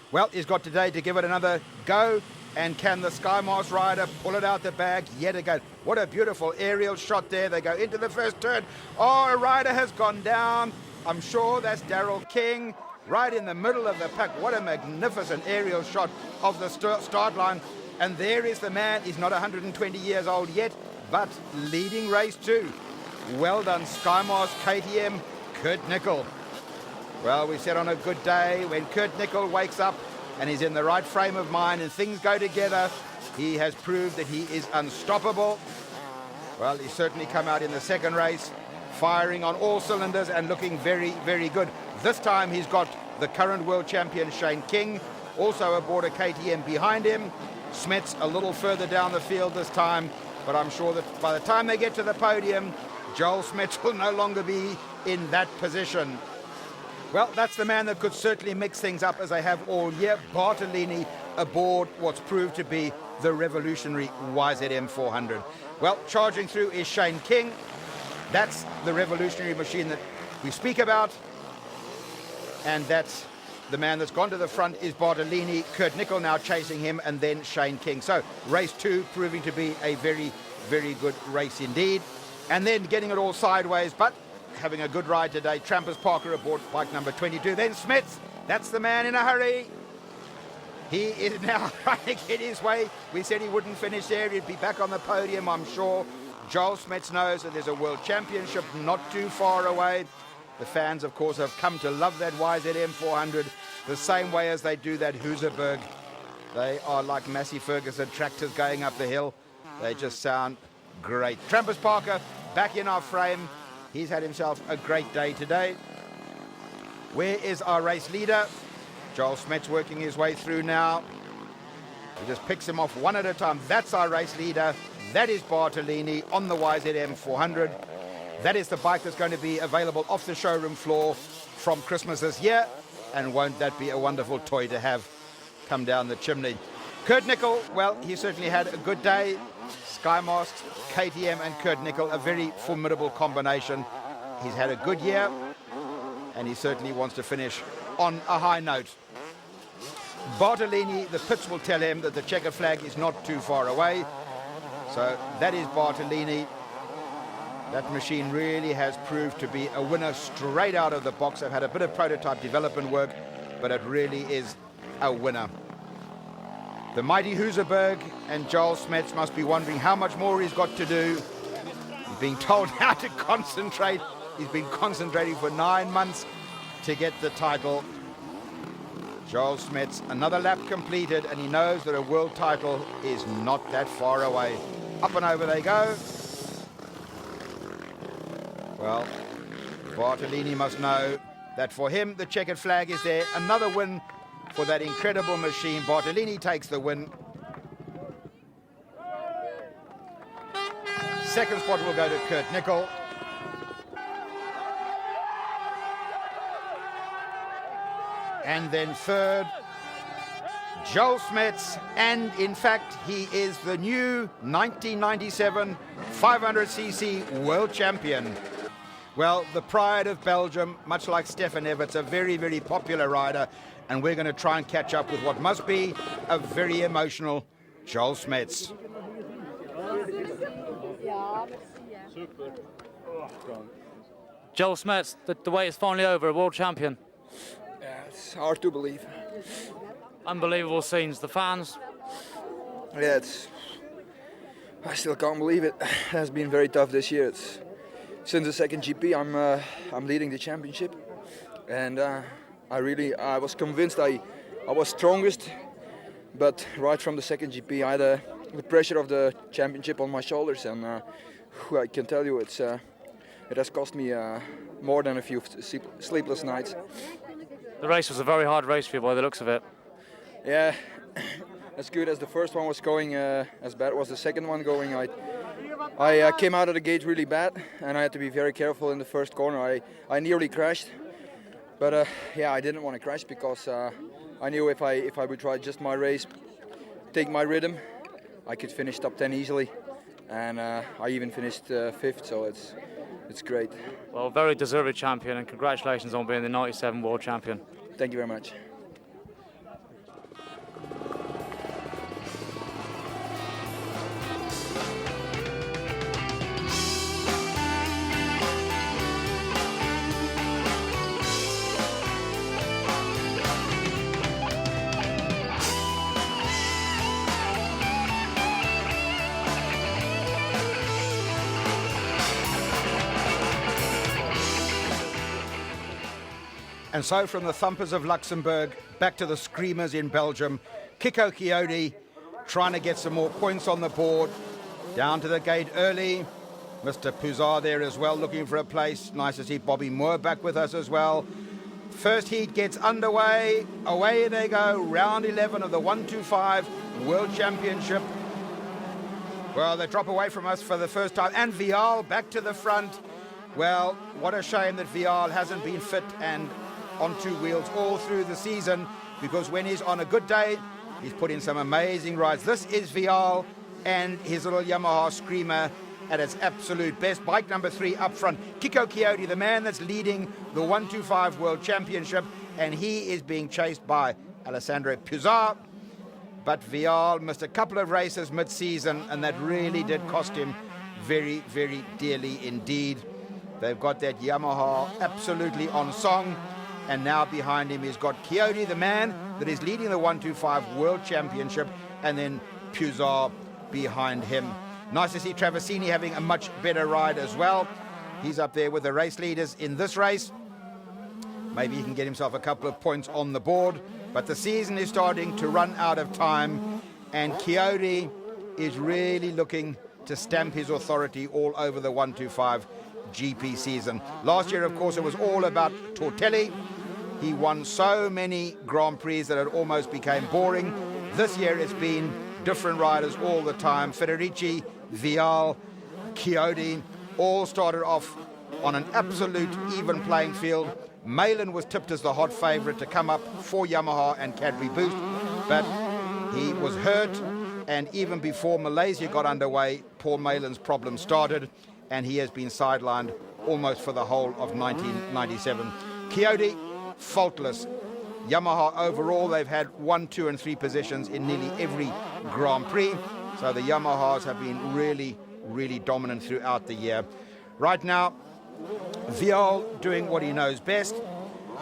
Well, he's got today to give it another go. And can the SkyMars rider pull it out the bag yet again? What a beautiful aerial shot there. They go into the first turn. Oh, a rider has gone down. I'm sure that's Daryl King, right in the middle of the pack. What a magnificent aerial shot of the start line. And there is the man. He's not 120 years old yet, but leading race 2. Well done, SkyMars KTM, Kurt Nickel. Well, we said on a good day, when Kurt Nickel wakes up, and he's in the right frame of mind and things go together, he has proved that he is unstoppable. Well, he's certainly come out in the second race, firing on all cylinders and looking very, very good. This time he's got the current world champion Shane King also aboard a KTM behind him. Smets a little further down the field this time, but I'm sure that by the time they get to the podium, Joel Smets will no longer be in that position. Well, that's the man that could certainly mix things up as they have all year. Bartolini aboard what's proved to be the revolutionary YZM 400. Well, charging through is Shane King. That's the revolutionary machine that we speak about. And that's the man that's gone to the front is Bartolini. Kurt Nickel now chasing him, and then Shane King. So race 2 proving to be a very, very good race indeed. And then getting it all sideways, but having a good ride today. Trampers Parker aboard bike number 22. Then Smets, that's the man in a hurry. He is now trying to get his way. We said he wouldn't finish there. He'd be back on the podium, I'm sure. Joel Smets knows that there's a world championship not too far away. The fans, of course, have come to love that YZM 400 the same way as they do that Huserberg. They are like Massey Ferguson tractors going up the hill. They just sound great. Trampers Parker back in our frame. He's had himself a great day today. Where is our race leader? Joel Smets working his way through now. He just picks him off one at a time. That's our race leader. That is Bartolini on the YZM 400. That is the bike that's going to be available off the showroom floor from Christmas this year. And won't that be a wonderful toy to have come down the chimney? Kurt Nickel, well, he certainly had a good day. Sky Masks, KTM and Kurt Nickel, a very formidable combination. He's had a good year, and he certainly wants to finish on a high note. Bartolini, the pits will tell him that the checkered flag is not too far away. So that is Bartolini. That machine really has proved to be a winner straight out of the box. They've had a bit of prototype development work, but it really is a winner. The mighty Huserberg and Joel Smets must be wondering how much more he's got to do. He's being told how to concentrate. He's been concentrating for 9 months to get the title. Joel Smets, another lap completed, and he knows that a world title is not that far away. Up and over they go. Well, Bartolini must know that for him, the checkered flag is there. Another win for that incredible machine. Bartolini takes the win. Second spot will go to Kurt Nickel. And then third, Joel Smets, and in fact, he is the new 1997 500cc world champion. Well, the pride of Belgium, much like Stefan Everts, a very, very popular rider, and we're going to try and catch up with what must be a very emotional Joel Smets. Joel Smets, the wait is finally over, a world champion. Yeah, it's hard to believe. Unbelievable scenes, the fans. Yeah, I still can't believe it. It has been very tough this year. Since the second GP, I'm leading the championship, and I was convinced I was strongest, but right from the second GP, I had the pressure of the championship on my shoulders, and I can tell you it has cost me more than a few sleepless nights. The race was a very hard race for you by the looks of it. Yeah, as good as the first one was going, as bad was the second one going. I came out of the gate really bad, and I had to be very careful in the first corner. I nearly crashed, but yeah, I didn't want to crash because I knew if I would try just my race, take my rhythm, I could finish top 10 easily, and I even finished 5th, so it's great. Well, very deserved champion, and congratulations on being the 97 world champion. Thank you very much. And so from the thumpers of Luxembourg back to the screamers in Belgium, Kiko Chiodi trying to get some more points on the board. Down to the gate early. Mr. Pouzard there as well, looking for a place. Nice to see Bobby Moore back with us as well. First heat gets underway. Away they go. Round 11 of the 125 World Championship. Well, they drop away from us for the first time. And Vial back to the front. Well, what a shame that Vial hasn't been fit and on two wheels all through the season, because when he's on a good day, he's put in some amazing rides. This is Vial and his little Yamaha Screamer at its absolute best. Bike number 3 up front. Kiko Chiodi, the man that's leading the 125 World Championship, and he is being chased by Alessandro Pouzard. But Vial missed a couple of races mid-season, and that really did cost him very, very dearly indeed. They've got that Yamaha absolutely on song, and now behind him he's got Chiodi, the man that is leading the 125 World Championship, and then Pouzard behind him. Nice to see Traversini having a much better ride as well. He's up there with the race leaders in this race. Maybe he can get himself a couple of points on the board, but the season is starting to run out of time, and Chiodi is really looking to stamp his authority all over the 125 GP season. Last year, of course, it was all about Tortelli. He won so many Grand Prix that it almost became boring. This year it's been different riders all the time. Federici, Vial, Chiodi all started off on an absolute even playing field. Malin was tipped as the hot favourite to come up for Yamaha and Cadbury Boost, but he was hurt, and even before Malaysia got underway, Paul Malin's problem started, and he has been sidelined almost for the whole of 1997. Chiodi, faultless. Yamaha overall, they've had 1, 2 and 3 positions in nearly every Grand Prix, so the Yamahas have been really, really dominant throughout the year. Right now, Vial doing what he knows best.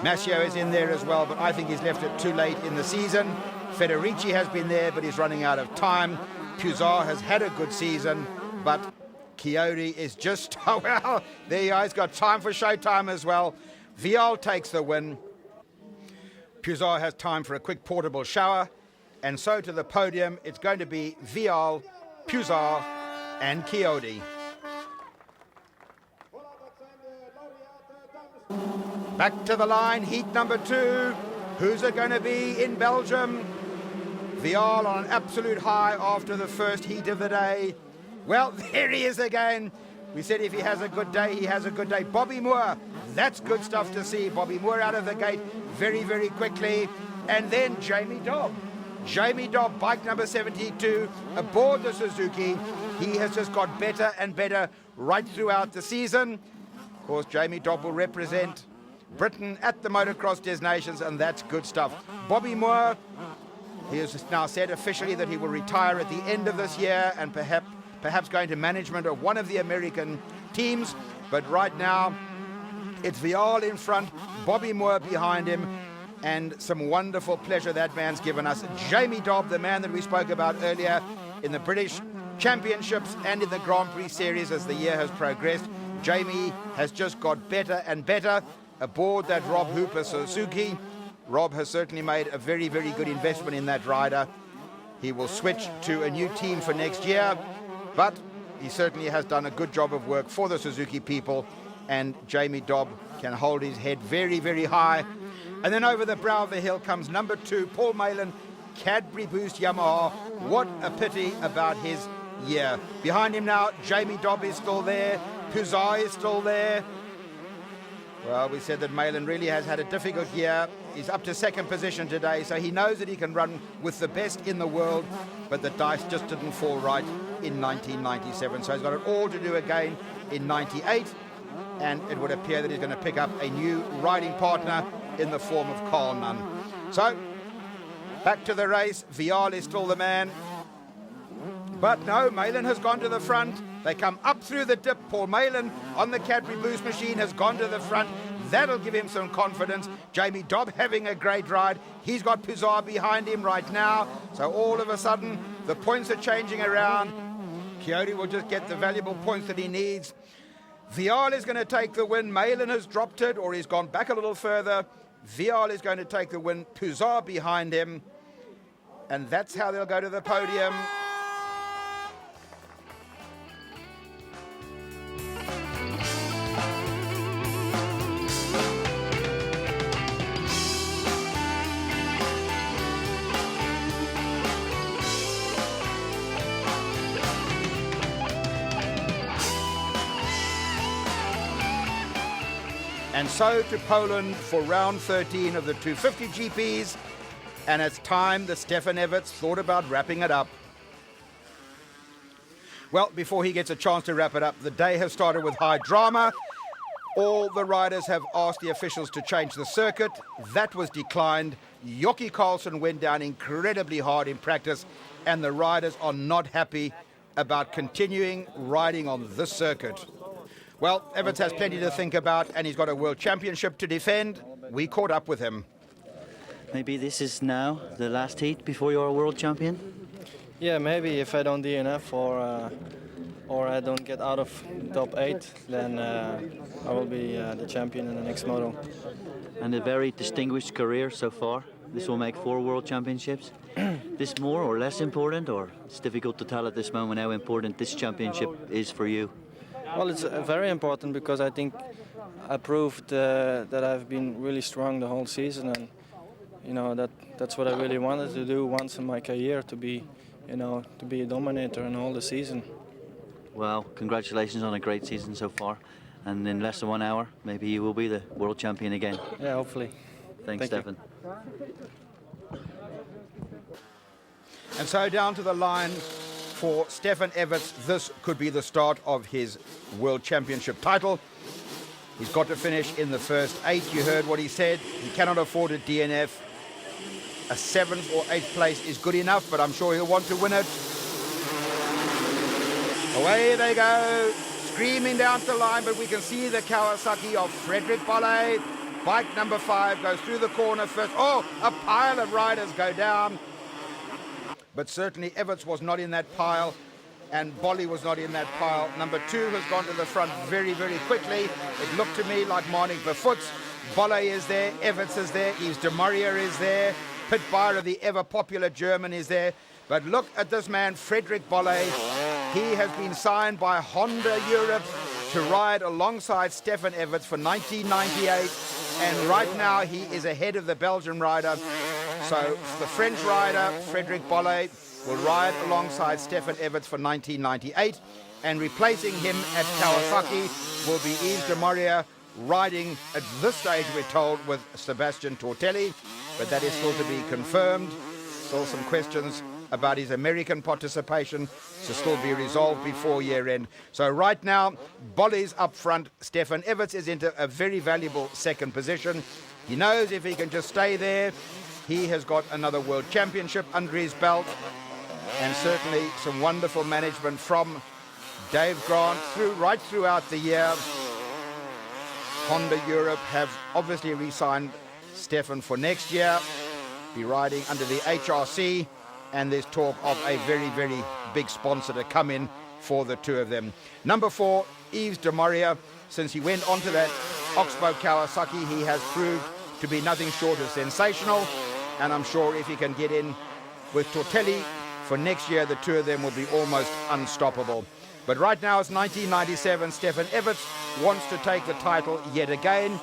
Massio is in there as well, but I think he's left it too late in the season. Federici has been there, but he's running out of time. Pouzard has had a good season, but Chiodi is just, oh well, there you go, he's got time for showtime as well. Vial takes the win. Pouzard has time for a quick portable shower, and so to the podium, it's going to be Vial, Pouzard, and Chiodi. Back to the line, heat number 2. Who's it going to be in Belgium? Vial on an absolute high after the first heat of the day. Well, there he is again. We said if he has a good day, he has a good day. Bobby Moore, that's good stuff to see. Bobby Moore out of the gate very, very quickly. And then Jamie Dobb. Jamie Dobb, bike number 72, aboard the Suzuki. He has just got better and better right throughout the season. Of course, Jamie Dobb will represent Britain at the Motocross Des Nations, and that's good stuff. Bobby Moore, he has now said officially that he will retire at the end of this year and perhaps going to management of one of the American teams. But right now, it's Vial in front, Bobby Moore behind him, and some wonderful pleasure that man's given us. Jamie Dobb, the man that we spoke about earlier in the British Championships and in the Grand Prix Series as the year has progressed. Jamie has just got better and better aboard that Rob Hooper Suzuki. Rob has certainly made a very, very good investment in that rider. He will switch to a new team for next year, but he certainly has done a good job of work for the Suzuki people, and Jamie Dobb can hold his head very, very high. And then over the brow of the hill comes number 2, Paul Malin, Cadbury Boost Yamaha. What a pity about his year. Behind him now, Jamie Dobb is still there. Pouzard is still there. Well, we said that Malin really has had a difficult year. He's up to second position today, so he knows that he can run with the best in the world, but the dice just didn't fall right in 1997. So he's got it all to do again in 98, and it would appear that he's going to pick up a new riding partner in the form of Carl Nunn. So, back to the race. Vial is still the man. But no, Malin has gone to the front. They come up through the dip. Paul Malin on the Cadbury Boost machine has gone to the front. That'll give him some confidence. Jamie Dobb having a great ride. He's got Pouzard behind him right now. So all of a sudden, the points are changing around. Chiodi will just get the valuable points that he needs. Vial is going to take the win. Malin has dropped it, or he's gone back a little further. Vial is going to take the win. Pouzard behind him. And that's how they'll go to the podium. And so to Poland for round 13 of the 250 GPs. And it's time that Stefan Everts thought about wrapping it up. Well, before he gets a chance to wrap it up, the day has started with high drama. All the riders have asked the officials to change the circuit. That was declined. Jockey Carlson went down incredibly hard in practice, and the riders are not happy about continuing riding on this circuit. Well, Everts has plenty to think about, and he's got a world championship to defend. We caught up with him. Maybe this is now the last heat before you're a world champion? Yeah, maybe if I don't DNF or I don't get out of top 8, then I will be the champion in the next moto. And a very distinguished career so far. This will make 4 world championships. This more or less important, or it's difficult to tell at this moment how important this championship is for you? Well, it's very important because I think I proved that I've been really strong the whole season, and you know that's what I really wanted to do once in my career, to be a dominator in all the season. Well, congratulations on a great season so far, and in less than 1 hour, maybe you will be the world champion again. Yeah, hopefully. Thanks, Stefan. And so down to the line for Stefan Everts. This could be the start of his world championship title. He's got to finish in the first 8. You heard what he said. He cannot afford a DNF. A 7th or 8th place is good enough, but I'm sure he'll want to win it. Away they go, screaming down the line, but we can see the Kawasaki of Frederick Bolle. Bike number 5 goes through the corner first. Oh, a pile of riders go down. But certainly Everts was not in that pile, and Bolle was not in that pile. Number 2 has gone to the front very, very quickly. It looked to me like Marnik Befoots. Bolle is there, Everts is there, Yves de Maria is there, Pit Beyer, the ever-popular German, is there. But look at this man, Frederick Bolle. He has been signed by Honda Europe to ride alongside Stefan Everts for 1998. And right now he is ahead of the Belgian rider. So the French rider, Frederick Bolle, will ride alongside Stefan Everts for 1998. And replacing him at Kawasaki will be Yves de Maria, riding at this stage, we're told, with Sebastian Tortelli. But that is still to be confirmed. Still some questions about his American participation to still be resolved before year end. So right now, Bolle's up front. Stefan Everts is into a very valuable second position. He knows if he can just stay there, he has got another world championship under his belt. And certainly some wonderful management from Dave Grant right throughout the year. Honda Europe have obviously re-signed Stefan for next year. Be riding under the HRC. And there's talk of a very, very big sponsor to come in for the two of them. Number 4, Yves de Maria. Since he went onto that Oxbow Kawasaki, he has proved to be nothing short of sensational. And I'm sure if he can get in with Tortelli for next year, the two of them will be almost unstoppable. But right now it's 1997. Stefan Everts wants to take the title yet again.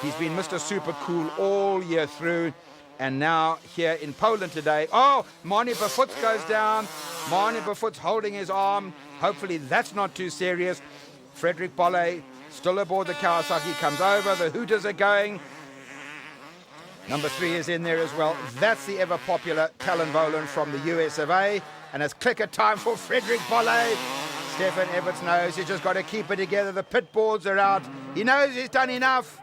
He's been Mr. Super Cool all year through. And now here in Poland today, oh, Marnik Befoots goes down. Marnik Befoots holding his arm. Hopefully that's not too serious. Frederick Bolle still aboard the Kawasaki, comes over. The Hooters are going. Number 3 is in there as well. That's the ever-popular Talon Volan from the US of A. And it's clicker time for Frederick Bolle. Stefan Everts knows he's just got to keep it together. The pit boards are out. He knows he's done enough.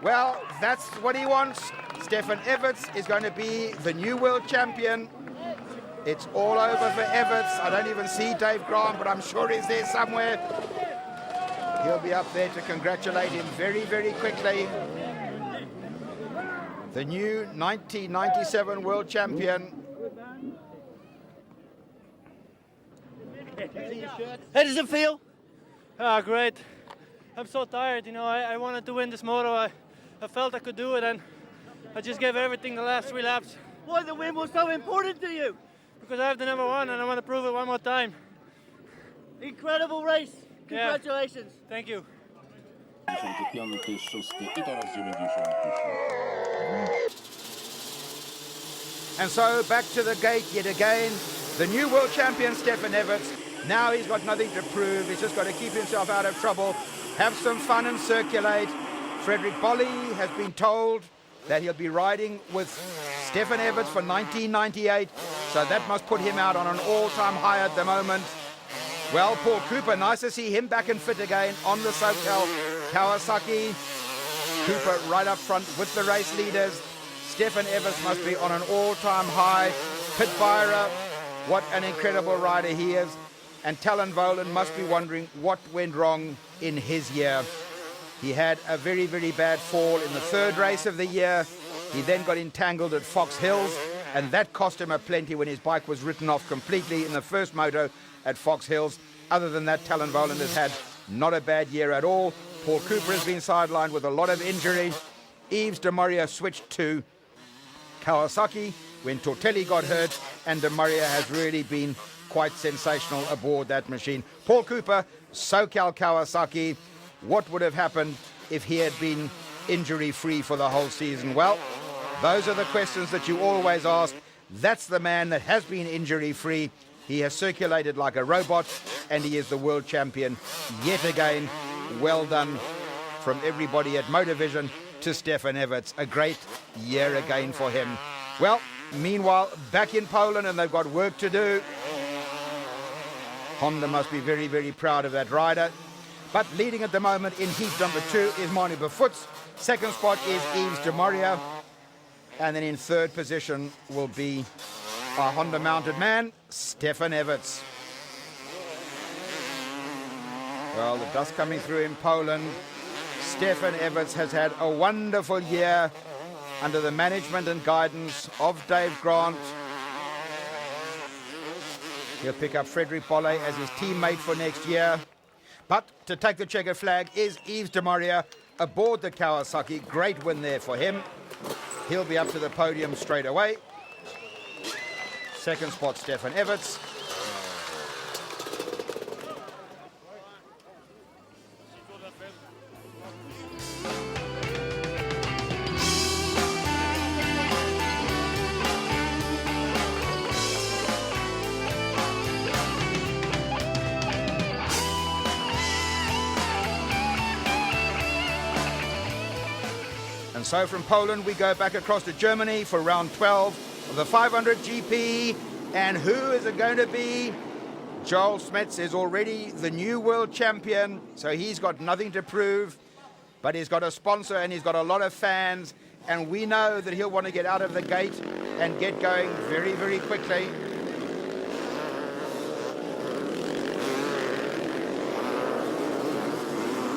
Well, that's what he wants. Stefan Everts is going to be the new world champion. It's all over for Everts. I don't even see Dave Grant, but I'm sure he's there somewhere. He'll be up there to congratulate him very, very quickly. The new 1997 world champion. How does it feel? Great. I'm so tired, you know. I wanted to win this moto. I felt I could do it, and I just gave everything the last 3 laps. Why the win was so important to you? Because I have the number 1 and I want to prove it one more time. Incredible race. Congratulations. Yeah. Thank you. And so back to the gate yet again. The new world champion, Stefan Everts. Now he's got nothing to prove. He's just got to keep himself out of trouble, have some fun and circulate. Frederick Bolly has been told that he'll be riding with Stefan Everts for 1998. So that must put him out on an all-time high at the moment. Well, Paul Cooper, nice to see him back and fit again on the SoCal Kawasaki. Cooper right up front with the race leaders. Stefan Everts must be on an all-time high. Pit Byra, what an incredible rider he is. And Talon Volan must be wondering what went wrong in his year. He had a very, very bad fall in the 3rd race of the year. He then got entangled at Fox Hills, and that cost him a plenty when his bike was written off completely in the first moto at Fox Hills. Other than that, Talon Volan has had not a bad year at all. Paul Cooper has been sidelined with a lot of injury. Yves de Maria switched to Kawasaki when Tortelli got hurt, and de Maria has really been quite sensational aboard that machine. Paul Cooper, SoCal Kawasaki. What would have happened if he had been injury-free for the whole season? Well, those are the questions that you always ask. That's the man that has been injury-free. He has circulated like a robot, and he is the world champion yet again. Well done from everybody at Motorvision to Stefan Everts. A great year again for him. Well, meanwhile, back in Poland, and they've got work to do. Honda must be very, very proud of that rider. But leading at the moment in heat number 2 is Manu Befoots. Second spot is Yves de Maria. And then in 3rd position will be our Honda-mounted man, Stefan Everts. Well, the dust coming through in Poland. Stefan Everts has had a wonderful year under the management and guidance of Dave Grant. He'll pick up Frederick Bolle as his teammate for next year. But to take the checkered flag is Yves de Maria aboard the Kawasaki. Great win there for him. He'll be up to the podium straight away. Second spot, Stefan Everts. And so from Poland, we go back across to Germany for round 12 of the 500 GP. And who is it going to be? Joel Smets is already the new world champion, so he's got nothing to prove. But he's got a sponsor and he's got a lot of fans. And we know that he'll want to get out of the gate and get going very, very quickly.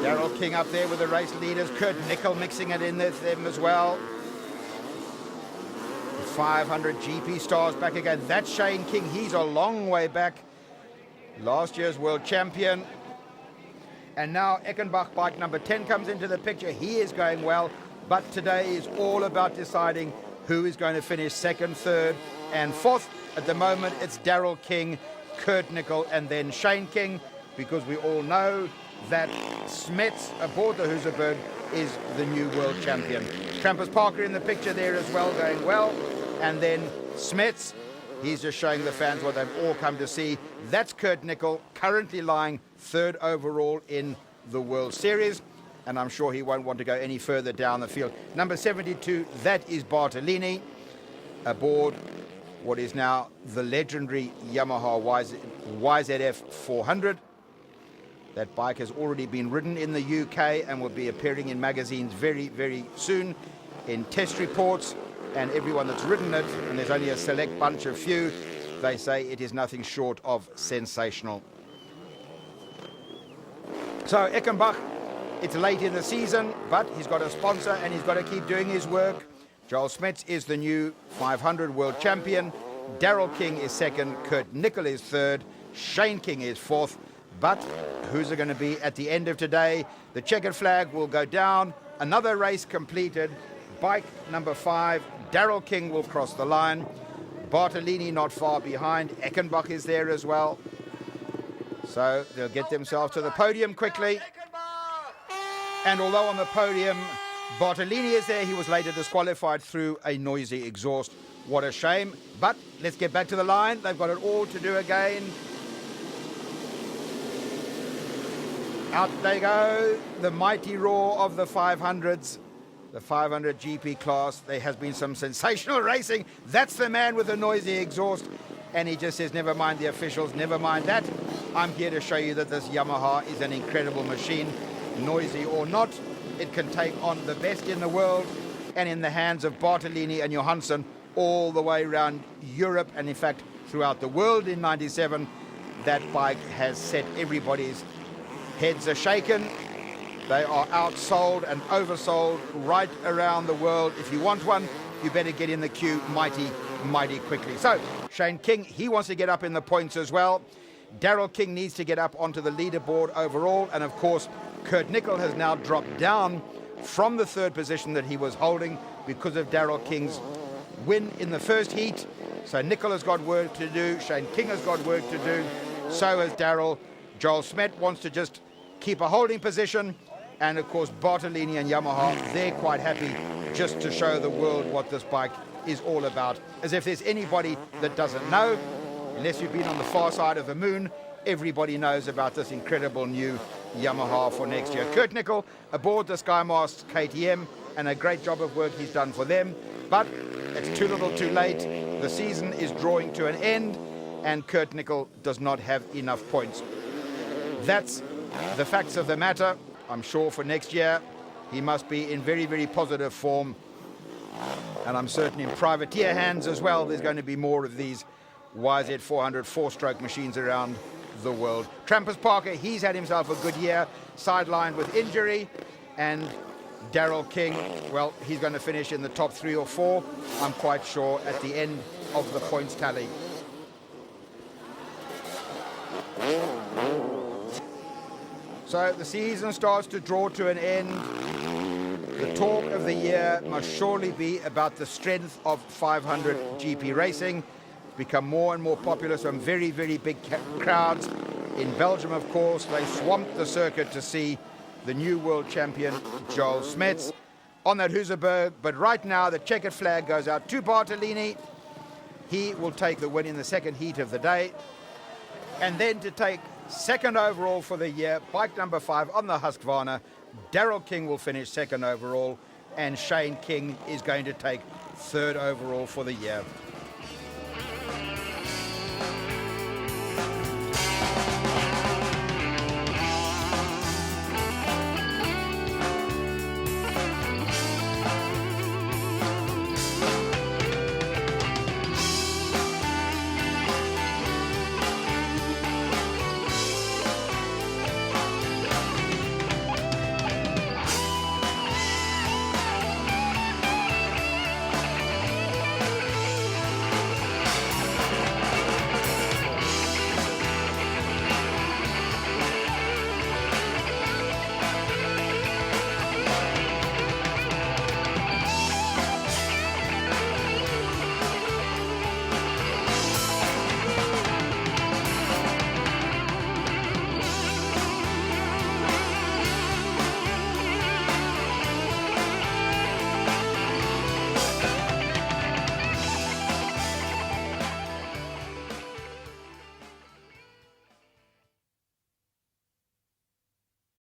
Daryl King up there with the race leaders. Kurt Nickel mixing it in with them as well. 500 GP stars back again. That's Shane King. He's a long way back. Last year's world champion. And now Eckenbach bike number 10 comes into the picture. He is going well. But today is all about deciding who is going to finish second, third, and fourth. At the moment, it's Daryl King, Kurt Nickel, and then Shane King, because we all know that Smets aboard the Husaberg is the new world champion. Trampus Parker in the picture there as well, going well. And then Smets, he's just showing the fans what they've all come to see. That's Kurt Nickel, currently lying third overall in the World Series. And I'm sure he won't want to go any further down the field. Number 72, that is Bartolini, aboard what is now the legendary Yamaha YZF 400. That bike has already been ridden in the UK and will be appearing in magazines very, very soon, in test reports. And everyone that's ridden it, and there's only a select bunch of few, they say it is nothing short of sensational. So Eckenbach, it's late in the season, but he's got a sponsor and he's got to keep doing his work. Joel Smets is the new 500 world champion. Daryl King is second. Kurt Nickel is third. Shane King is fourth. But who's it going to be at the end of today? The checkered flag will go down. Another race completed. bike number 5, Daryl King, will cross the line. Bartolini not far behind. Eckenbach is there as well. So they'll get themselves to the podium quickly. And although on the podium Bartolini is there, he was later disqualified through a noisy exhaust. What a shame. But let's get back to the line. They've got it all to do again. Out they go. The mighty roar of the 500s. The 500 GP class. There has been some sensational racing. That's the man with the noisy exhaust. And he just says, never mind the officials, never mind that. I'm here to show you that this Yamaha is an incredible machine. Noisy or not, it can take on the best in the world. And in the hands of Bartolini and Johansson all the way around Europe, and in fact throughout the world in '97, that bike has set everybody's heads are shaken. They are outsold and oversold right around the world. If you want one, you better get in the queue mighty quickly. So Shane King, he wants to get up in the points as well. Daryl King needs to get up onto the leaderboard overall, and of course Kurt Nickel has now dropped down from the 3rd position that he was holding because of Daryl King's win in the first heat. So Nickel has got work to do, Shane King has got work to do, so has Daryl. Joel Smet wants to just keep a holding position, and of course Bartolini and Yamaha, they're quite happy just to show the world what this bike is all about. As if there's anybody that doesn't know, unless you've been on the far side of the moon, everybody knows about this incredible new Yamaha for next year. Kurt Nickel aboard the SkyMaster KTM, and a great job of work he's done for them, but it's too little too late. The season is drawing to an end, and Kurt Nickel does not have enough points. That's the facts of the matter. I'm sure for next year he must be in very positive form, and I'm certain in privateer hands as well there's going to be more of these YZ400 4-stroke machines around the world. Trampus Parker, he's had himself a good year, sidelined with injury, and Daryl King, well, he's going to finish in the top 3 or 4, I'm quite sure, at the end of the points tally. So the season starts to draw to an end. The talk of the year must surely be about the strength of 500 GP racing. It's become more and more popular, some very big crowds. In Belgium, of course, they swamped the circuit to see the new world champion, Joel Smets, on that Husaberg. But right now, the checkered flag goes out to Bartolini. He will take the win in the 2nd heat of the day. And then to take 2nd overall for the year, bike number 5 on the Husqvarna, Daryl King will finish 2nd overall, and Shane King is going to take 3rd overall for the year.